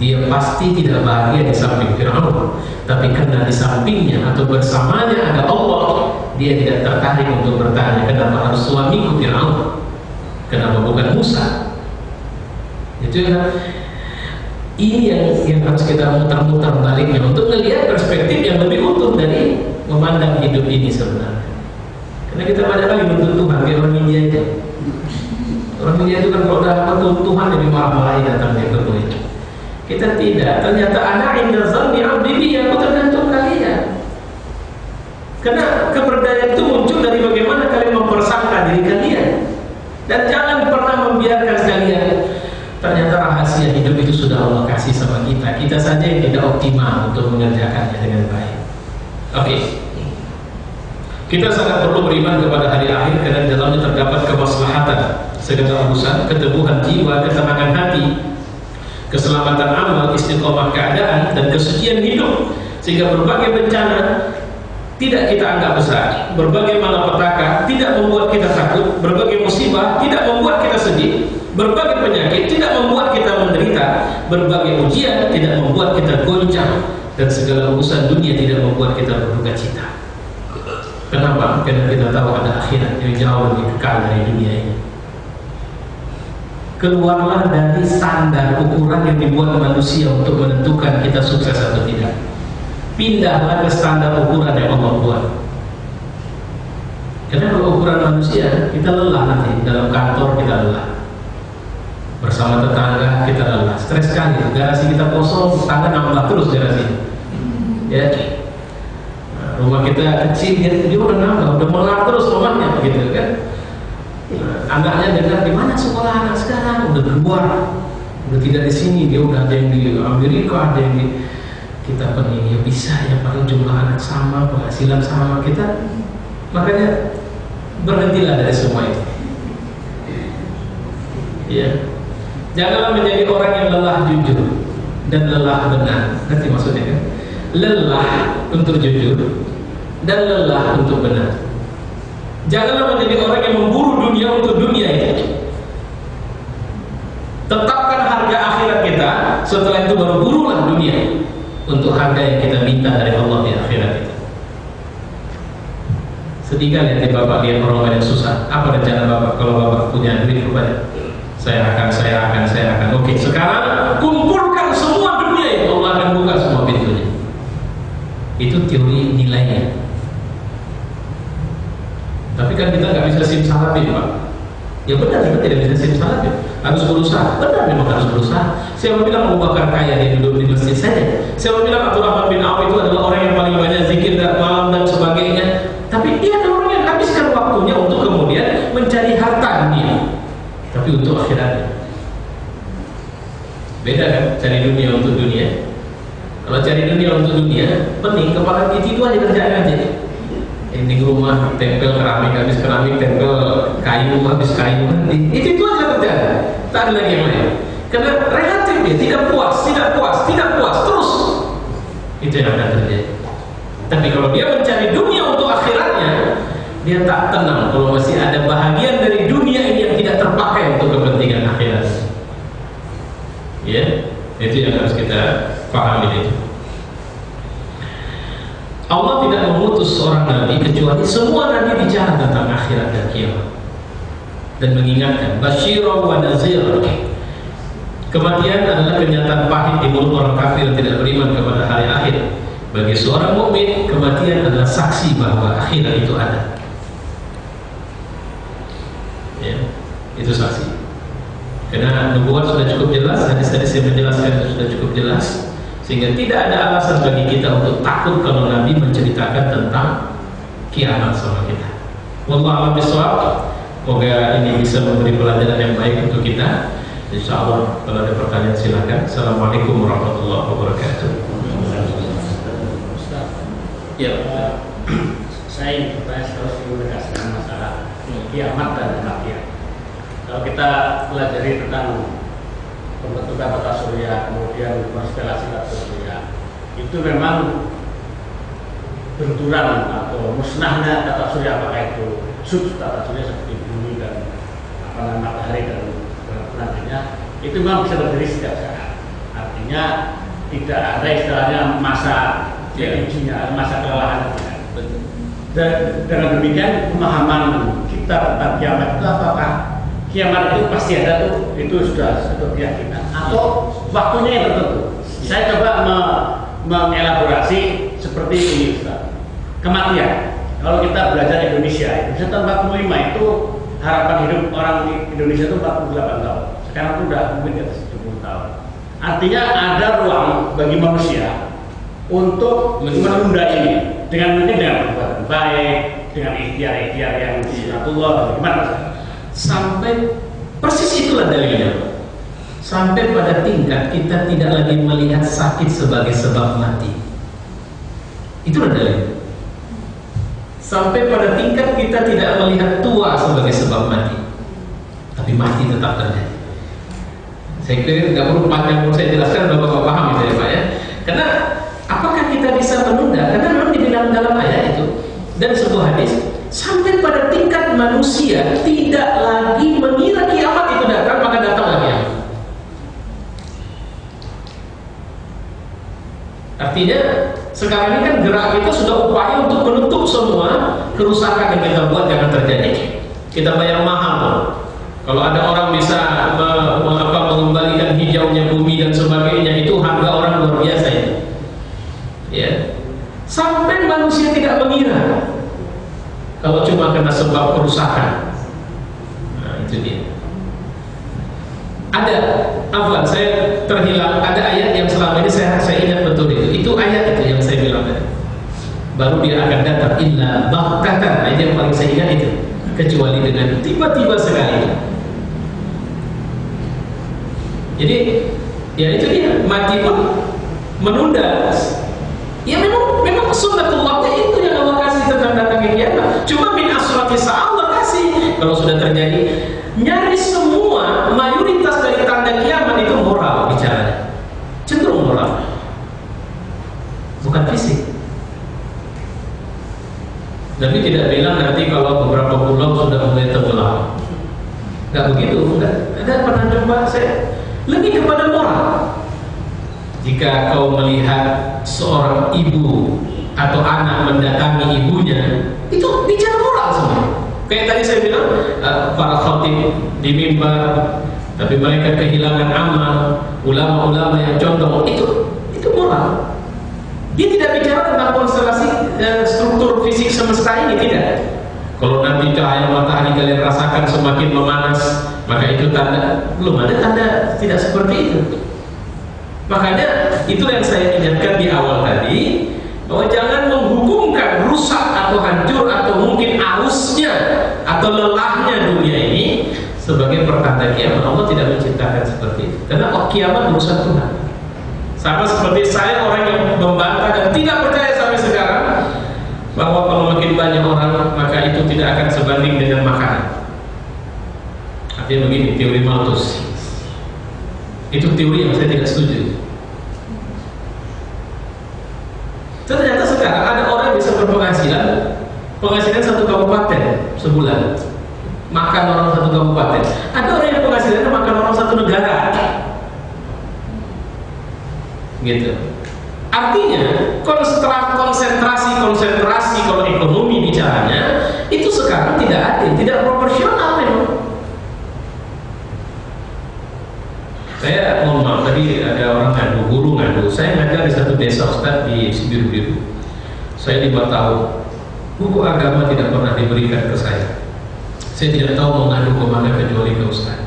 Dia pasti tidak bahagia di samping Firaun. Tapi karena di sampingnya atau bersamanya ada Allah, dia tidak tertarik untuk bertanya kenapa harus suamiku Firaun, kenapa bukan Musa. Itu ya. Ini yang harus kita muter-muter baliknya untuk melihat perspektif yang lebih utuh dari memandang hidup ini sebenarnya. Karena kita banyak kali menuntut Tuhan kayak orang India aja. Orang India itu kan kalau udah menuntut Tuhan jadi marah-marahin datang dia ketemu itu. Kita tidak. Ternyata anak inda zanni abdi aku tergantung kalian. Karena keberdayaan itu muncul dari bagaimana kalian mempersangka diri kalian. Dan jangan pernah membiarkan kalian. Ternyata rahasia hidup itu sudah Allah kasih sama kita. Kita saja yang tidak optimal untuk mengerjakannya dengan baik. Oke. Kita sangat perlu beriman kepada hari akhir, karena di dalamnya terdapat kemaslahatan segala urusan, keteguhan jiwa, ketenangan hati, keselamatan amal, istiqomah keadaan, dan kesucian hidup. Sehingga berbagai bencana tidak kita anggap besar, berbagai malapetaka tidak membuat kita takut, berbagai musibah tidak membuat kita sedih, berbagai penyakit tidak membuat kita menderita, berbagai ujian tidak membuat kita goncang, dan segala urusan dunia tidak membuat kita berduka cita. Kenapa? Karena kita tahu ada akhirat yang jauh lebih kekal dari dunia ini. Keluarlah dari standar ukuran yang dibuat manusia untuk menentukan kita sukses atau tidak. Pindahlah ke standar ukuran yang Allah buat. Karena kalau ukuran manusia, kita lelah nanti. Dalam kantor kita lelah, bersama tetangga kita lelah, stres sekali. Garasi kita kosong, tetangga nambah terus garasi. Ya, rumah kita kecil, dia udah nambah, udah melar terus rumahnya, gitu kan? Anaknya dengar di mana sekolah anak sekarang, udah keluar, udah tidak di sini, dia udah ada yang di Amerika, ada yang di kita pengen ya bisa ya, paling jumlah anak sama, penghasilan sama kita, makanya berhentilah dari semua itu. Ya, janganlah menjadi orang yang lelah jujur dan lelah benar. Ngerti maksudnya kan? Lelah untuk jujur dan lelah untuk benar. Janganlah menjadi orang yang memburu dunia untuk dunia itu. Tetapkan harga akhirat kita, setelah itu baru burulah dunia untuk harga yang kita minta dari Allah di akhirat itu. Sedih kali nanti Bapak lihat orang yang susah. Apa rencana Bapak kalau Bapak punya duit banyak? Saya akan. Oke, sekarang kumpulkan semua dunia itu, Allah akan buka semua pintunya. Itu teori nilainya. Tapi kan kita nggak bisa simsalabim, Pak. Ya benar, kita tidak bisa simsalabim. Harus berusaha. Benar, memang harus berusaha. Siapa bilang Abu Bakar kaya, dia duduk di masjid saja? Siapa bilang Abdurrahman bin Auf itu adalah orang yang paling banyak zikir dan malam dan sebagainya? Tapi dia adalah orang yang habiskan waktunya untuk kemudian mencari harta dunia, tapi untuk akhiratnya. Beda kan, cari dunia untuk dunia. Kalau cari dunia untuk dunia, pening, kepala itu aja kerjaan aja. Di rumah tempel keramik, habis keramik, tempel kayu, habis kayu. Itu aja kerjaan. Tak ada lagi yang lain. Karena relatif dia tidak puas, terus. Itu yang akan terjadi. Tapi kalau dia mencari dunia untuk akhiratnya, dia tak tenang kalau masih ada bahagian dari dunia ini yang tidak terpakai untuk kepentingan akhirat. Ya, itu yang harus kita pahami itu. Allah tidak mengutus seorang nabi kecuali semua nabi bicara tentang akhirat dan kiamat dan mengingatkan basyira wa nazira. Kematian adalah kenyataan pahit di mulut orang kafir yang tidak beriman kepada hari akhir. Bagi seorang mukmin, kematian adalah saksi bahwa akhirat itu ada. Ya, itu saksi. Karena nubuat sudah cukup jelas, hadis-hadis yang menjelaskan itu sudah cukup jelas, sehingga tidak ada alasan bagi kita untuk takut kalau Nabi menceritakan tentang kiamat sama kita. Wallahu a'lam bishawab. Semoga ini bisa memberi pelajaran yang baik untuk kita. Insyaallah kalau ada pertanyaan silakan. Assalamualaikum warahmatullahi wabarakatuh. Ya, saya ingin harus menegaskan masalah kiamat dan kematian. Kalau kita pelajari tentang pembentukan tata surya, kemudian konstelasi tata surya, itu memang benturan atau musnahnya tata surya, apakah itu sub tata surya seperti bumi dan matahari dan nantinya, itu memang bisa berdiri setiap saat. Artinya tidak ada istilahnya masa ujinya, masa kelelahan. Dan dengan demikian pemahaman kita tentang kiamat itu, apakah kiamat itu pasti ada tuh, itu sudah satu keyakinan atau waktunya yang tertentu. Saya coba mengelaborasi seperti ini, Ustaz. Kematian. Kalau kita belajar Indonesia tahun 45 itu harapan hidup orang di Indonesia itu 48 tahun. Sekarang itu sudah mungkin di atas 70 tahun. Artinya ada ruang bagi manusia untuk menunda ini dengan perbuatan baik, dengan ikhtiar-ikhtiar yang sunatullah. Gimana? Sampai persis itulah dalilnya. Sampai pada tingkat kita tidak lagi melihat sakit sebagai sebab mati. Itulah dalilnya. Sampai pada tingkat kita tidak melihat tua sebagai sebab mati, tapi mati tetap terjadi. Saya kira tidak perlu panjang pun saya jelaskan, Bapak paham itu ya Pak ya. Karena apakah kita bisa menunda? Karena memang dibilang dalam ayat itu dan sebuah hadis, sampai pada tingkat manusia tidak lagi mengira kiamat itu datang, maka datanglah kiamat. Artinya sekarang ini kan gerak kita sudah upaya untuk menutup semua kerusakan yang kita buat jangan terjadi. Kita bayar mahal tuh. Kalau ada orang bisa mengembalikan hijaunya bumi dan sebagainya, itu harga orang luar biasa itu. Ya. Sampai manusia tidak mengira kalau cuma karena sebab kerusakan. Nah, itu dia. Ada, afwan, saya terhilang. Ada ayat yang selama ini saya ingat betul itu. Itu ayat itu yang saya bilang tadi. Baru dia akan datang illa baghtatan. Ayat yang paling saya ingat itu. Kecuali dengan tiba-tiba sekali. Jadi, ya itu dia. Mati pun menunda. Ya memang sunnatullahnya itu yang Allah kasih tentang datangnya kiamat. Cuma min asrati sa'ah Allah kasih. Kalau sudah terjadi, nyaris semua mayoritas dari tanda kiamat itu moral bicaranya. Cenderung moral. Bukan fisik. Tapi tidak bilang nanti kalau beberapa pulau sudah mulai tenggelam. Enggak begitu, enggak. Ada pernah coba saya lebih kepada moral. Jika kau melihat seorang ibu atau anak mendatangi ibunya, itu bicara moral semua. Kayak tadi saya bilang, para khatib di mimbar Tapi mereka kehilangan amal. Ulama-ulama yang condong itu moral. Dia tidak bicara tentang konstelasi struktur fisik semesta ini, tidak. Kalau nanti cahaya matahari kalian rasakan semakin memanas, maka itu tanda. Belum ada tanda tidak seperti itu. Makanya itu yang saya ingatkan di awal tadi, bahwa jangan menghukumkan rusak atau hancur atau mungkin ausnya atau lelahnya dunia ini sebagai pertanda kiamat. Allah tidak menciptakan seperti itu, karena kiamat urusan Tuhan. Sama seperti saya, orang yang membantah dan tidak percaya sampai sekarang bahwa kalau makin banyak orang maka itu tidak akan sebanding dengan makanan. Artinya begini, teori Malthus itu teori yang saya tidak setuju. Ternyata sekarang ada orang yang bisa penghasilan satu kabupaten sebulan, makan orang satu kabupaten. Ada orang yang penghasilannya makan orang satu negara, gitu. Artinya konsentrasi kalau ekonomi bicaranya itu sekarang tidak adil, tidak proporsional memang. Saya mohon maaf, tadi ada orang guru ngadu. Saya ngajar di satu desa Ustaz di Biru-Biru. Saya 5 tahun, buku agama tidak pernah diberikan ke saya. Saya tidak tahu mau ngadu kemana kecuali ke Ustaz.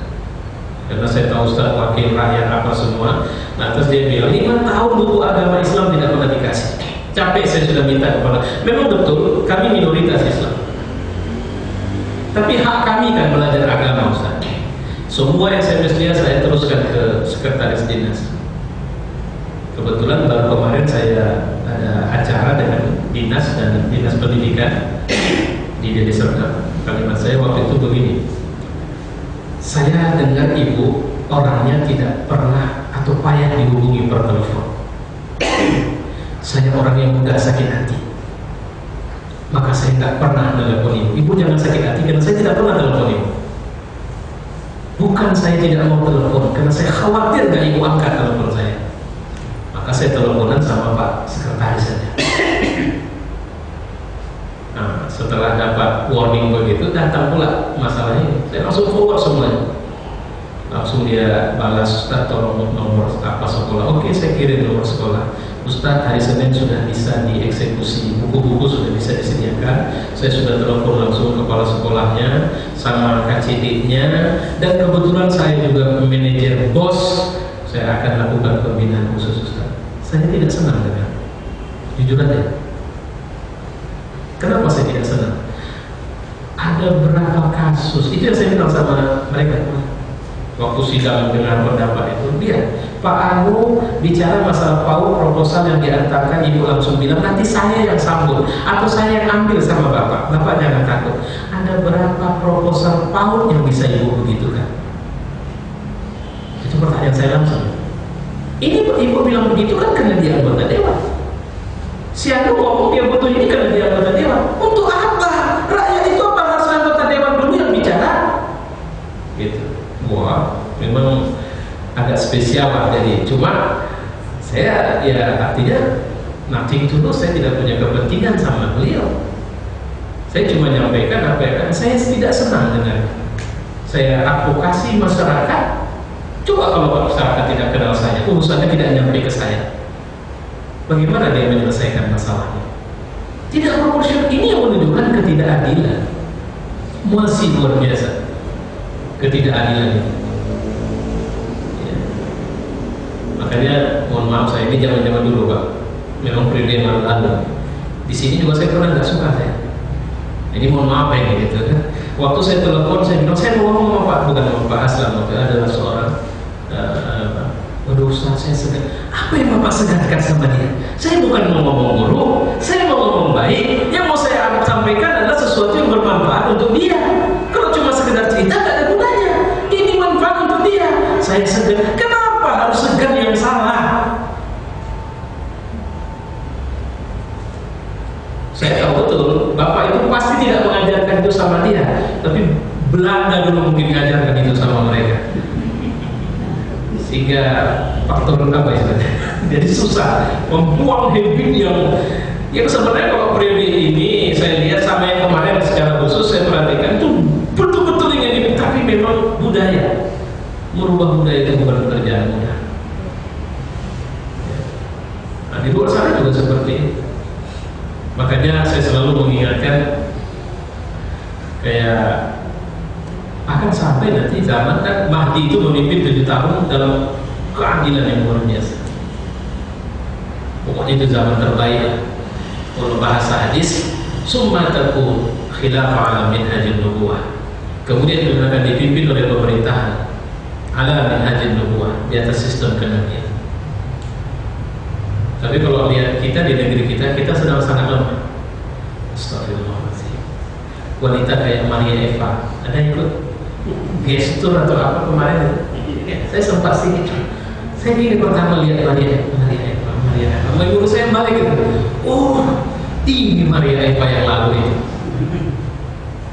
Karena saya tahu Ustaz wakil rakyat apa semua. Nah terus dia bilang 5 tahun buku agama Islam tidak pernah dikasih. Capek saya sudah minta kepada. Memang betul kami minoritas Islam, tapi hak kami kan belajar agama Ustaz. Semua SMS dia saya teruskan ke sekretaris dinas. Kebetulan baru kemarin saya ada acara dengan dinas dan dinas pendidikan di Deli Serdang. Kalimat saya waktu itu begini: saya dengar ibu orangnya tidak pernah atau payah dihubungi per telepon. Saya orang yang mudah sakit hati, maka saya tidak pernah telepon ibu. Ibu jangan sakit hati karena saya tidak pernah telepon ibu. Bukan saya tidak mau telepon, karena saya khawatir gak ibu angkat telepon saya. Maka saya teleponan sama Pak Sekretaris saja. Nah, setelah dapat warning begitu, datang pula masalahnya. Saya langsung forward semuanya. Langsung dia balas, Ustaz tolong nomor apa sekolah. Oke, saya kirim nomor sekolah. Ustaz, hari Senin sudah bisa dieksekusi, buku-buku sudah bisa disediakan. Saya sudah telepon langsung kepala sekolahnya sama KCD-nya, dan kebetulan saya juga manajer bos. Saya akan lakukan pembinaan khusus Ustaz. Saya tidak senang dengan, jujur aja. Kenapa saya tidak senang? Ada berapa kasus, itu yang saya bilang sama mereka waktu sidang dengar pendapat itu. Dia, Pak Anu bicara masalah PAUD proposal yang diantarkan, ibu langsung bilang nanti saya yang sambut atau saya yang ambil sama bapak. Bapak jangan takut. Ada berapa proposal PAUD yang bisa ibu begitukan? Itu pertanyaan saya langsung. Ini ibu bilang begitu kan karena dia anggota dewan. Si Anu ngomong dia butuh ini karena dia anggota dewan. Untuk apa? Rakyat itu apa harus anggota dewan dulu yang bicara? Gitu. Wah, memang agak spesial lah. Jadi cuma saya ya artinya nothing to lose, saya tidak punya kepentingan sama beliau. Saya cuma nyampaikan apa yang saya tidak senang dengan saya advokasi masyarakat. Coba kalau masyarakat tidak kenal saya, urusannya tidak nyampe ke saya, bagaimana dia menyelesaikan masalahnya? Tidak proporsional. Ini yang menunjukkan ketidakadilan. Masih luar biasa ketidakadilan itu. Ya. Makanya mohon maaf, saya ini zaman-zaman dulu Pak, memang periode yang lalu. Di sini juga saya pernah nggak suka saya. Jadi mohon maaf ya gitu kan. Waktu saya telepon saya bilang saya mau ngomong sama Pak, bukan sama Pak Aslam, waktu adalah seorang waduh Ustaz, saya segan. Apa yang Bapak segankan sama dia? Saya bukan mau ngomong buruk, saya mau ngomong baik. Yang mau saya sampaikan adalah sesuatu yang bermanfaat untuk dia. Kalau cuma sekedar cerita gak ada gunanya. Ini manfaat untuk dia. Saya segan. Kenapa harus segan yang salah? Saya tahu betul Bapak itu pasti tidak mengajarkan itu sama dia, tapi Belanda dulu mungkin mengajarkan itu sama mereka. Sehingga faktor apa istilahnya? Jadi susah membuang habit yang sebenarnya kalau periode ini saya lihat sama yang kemarin secara khusus saya perhatikan itu betul-betul ingin ini, tapi memang budaya merubah budaya itu bukan pekerjaan mudah. Nah, di luar sana juga seperti itu. Makanya saya selalu mengingatkan, kayak akan sampai nanti zaman kan Mahdi itu memimpin 7 tahun dalam keadilan yang luar biasa. Pokoknya itu zaman terbaik. Kalau bahasa hadis, summa takun khilafah ala minhajin nubuwah. Kemudian itu akan dipimpin oleh pemerintahan ala minhajin nubuwah, di atas sistem kenabian. Tapi kalau lihat kita di negeri kita sedang sangat lemah. Astagfirullahaladzim. Wanita kayak Maria Eva, ada ikut gestur atau apa kemarin? Saya sempat sih. Saya ingin pertama lihat Maria Eva. Menurut saya balik gitu. Oh, ini Maria Eva yang lalu itu.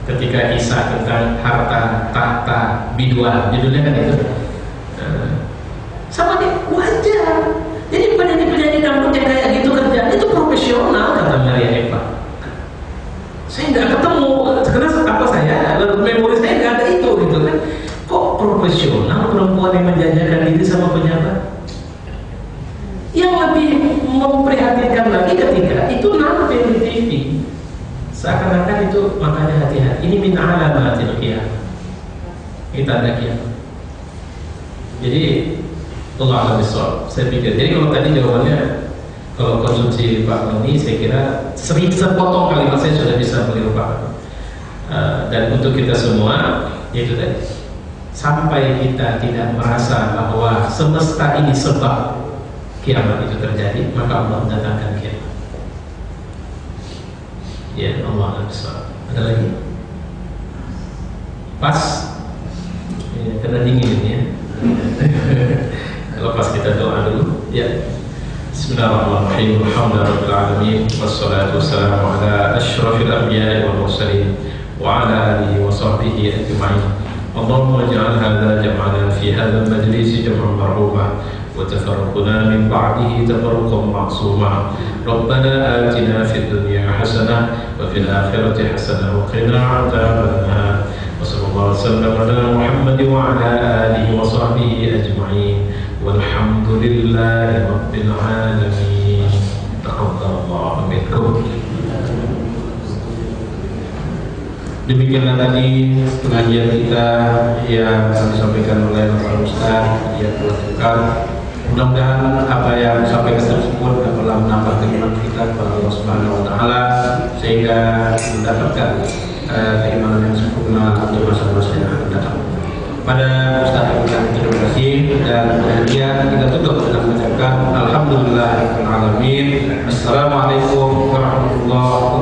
Ketika kisah tentang harta, tahta, biduan, judulnya kan itu. Sama dia wajar. Jadi penyanyi-penyanyi kampung yang kayak gitu kerjaan itu profesional, kata Maria Eva. Saya nggak ketemu, karena apa saya, memori saya nggak ada itu gitu kan. Kok profesional perempuan yang menjajakan diri sama pejabat? Yang lebih memprihatinkan lagi ketika itu nampil di TV, seakan-akan itu, makanya hati-hati. Ini min alamatil qiyamah. Kita ada kiamat. Jadi Allah alam bisawab. Saya pikir. Jadi kalau tadi jawabannya, kalau konsumsi Pak Noni, saya kira sepotong kalimat saya sudah bisa meniru Pak. Dan untuk kita semua, yaitu tadi, sampai kita tidak merasa bahwa semesta ini sebab kiamat itu terjadi, maka Allah mendatangkan kiamat. Ya Allah alam bisawab. Ada lagi? Pas? Ya, kena dingin ya. Lepas kita doa dulu. Ya. Bismillahirrahmanirrahim. Alhamdulillahirabbil alamin wassalatu wassalamu ala asyrafil anbiya'i wal mursalin wa ala alihi wa sahbihi ajma'in. Allahumma ij'al hadza jam'ana fi hadzal majlis jam'an marhuma wa tafarraquna min ba'dihi tafarruqan ma'suma. Rabbana atina fid dunya hasanah wa fil akhirati hasanah wa qina 'adzabannar. Wassallallahu wasallam ala Muhammad wa ala alihi wa sahbihi ajma'in. Walhamdulillahi rabbil alamin. Taqabbalallahu minkum. Demikianlah tadi pengajian kita yang disampaikan oleh Bapak Ustaz yang telah lengkap. Mudah-mudahan apa yang disampaikan tersebut dapat menambah keimanan kita kepada Allah Subhanahu wa taala sehingga mendapatkan keimanan yang sempurna untuk masa-masa yang akan datang. Pada Ustaz yang terima kasih, dan kemudian kita tutup dengan mengucapkan alhamdulillahirabbil alamin. Assalamualaikum warahmatullahi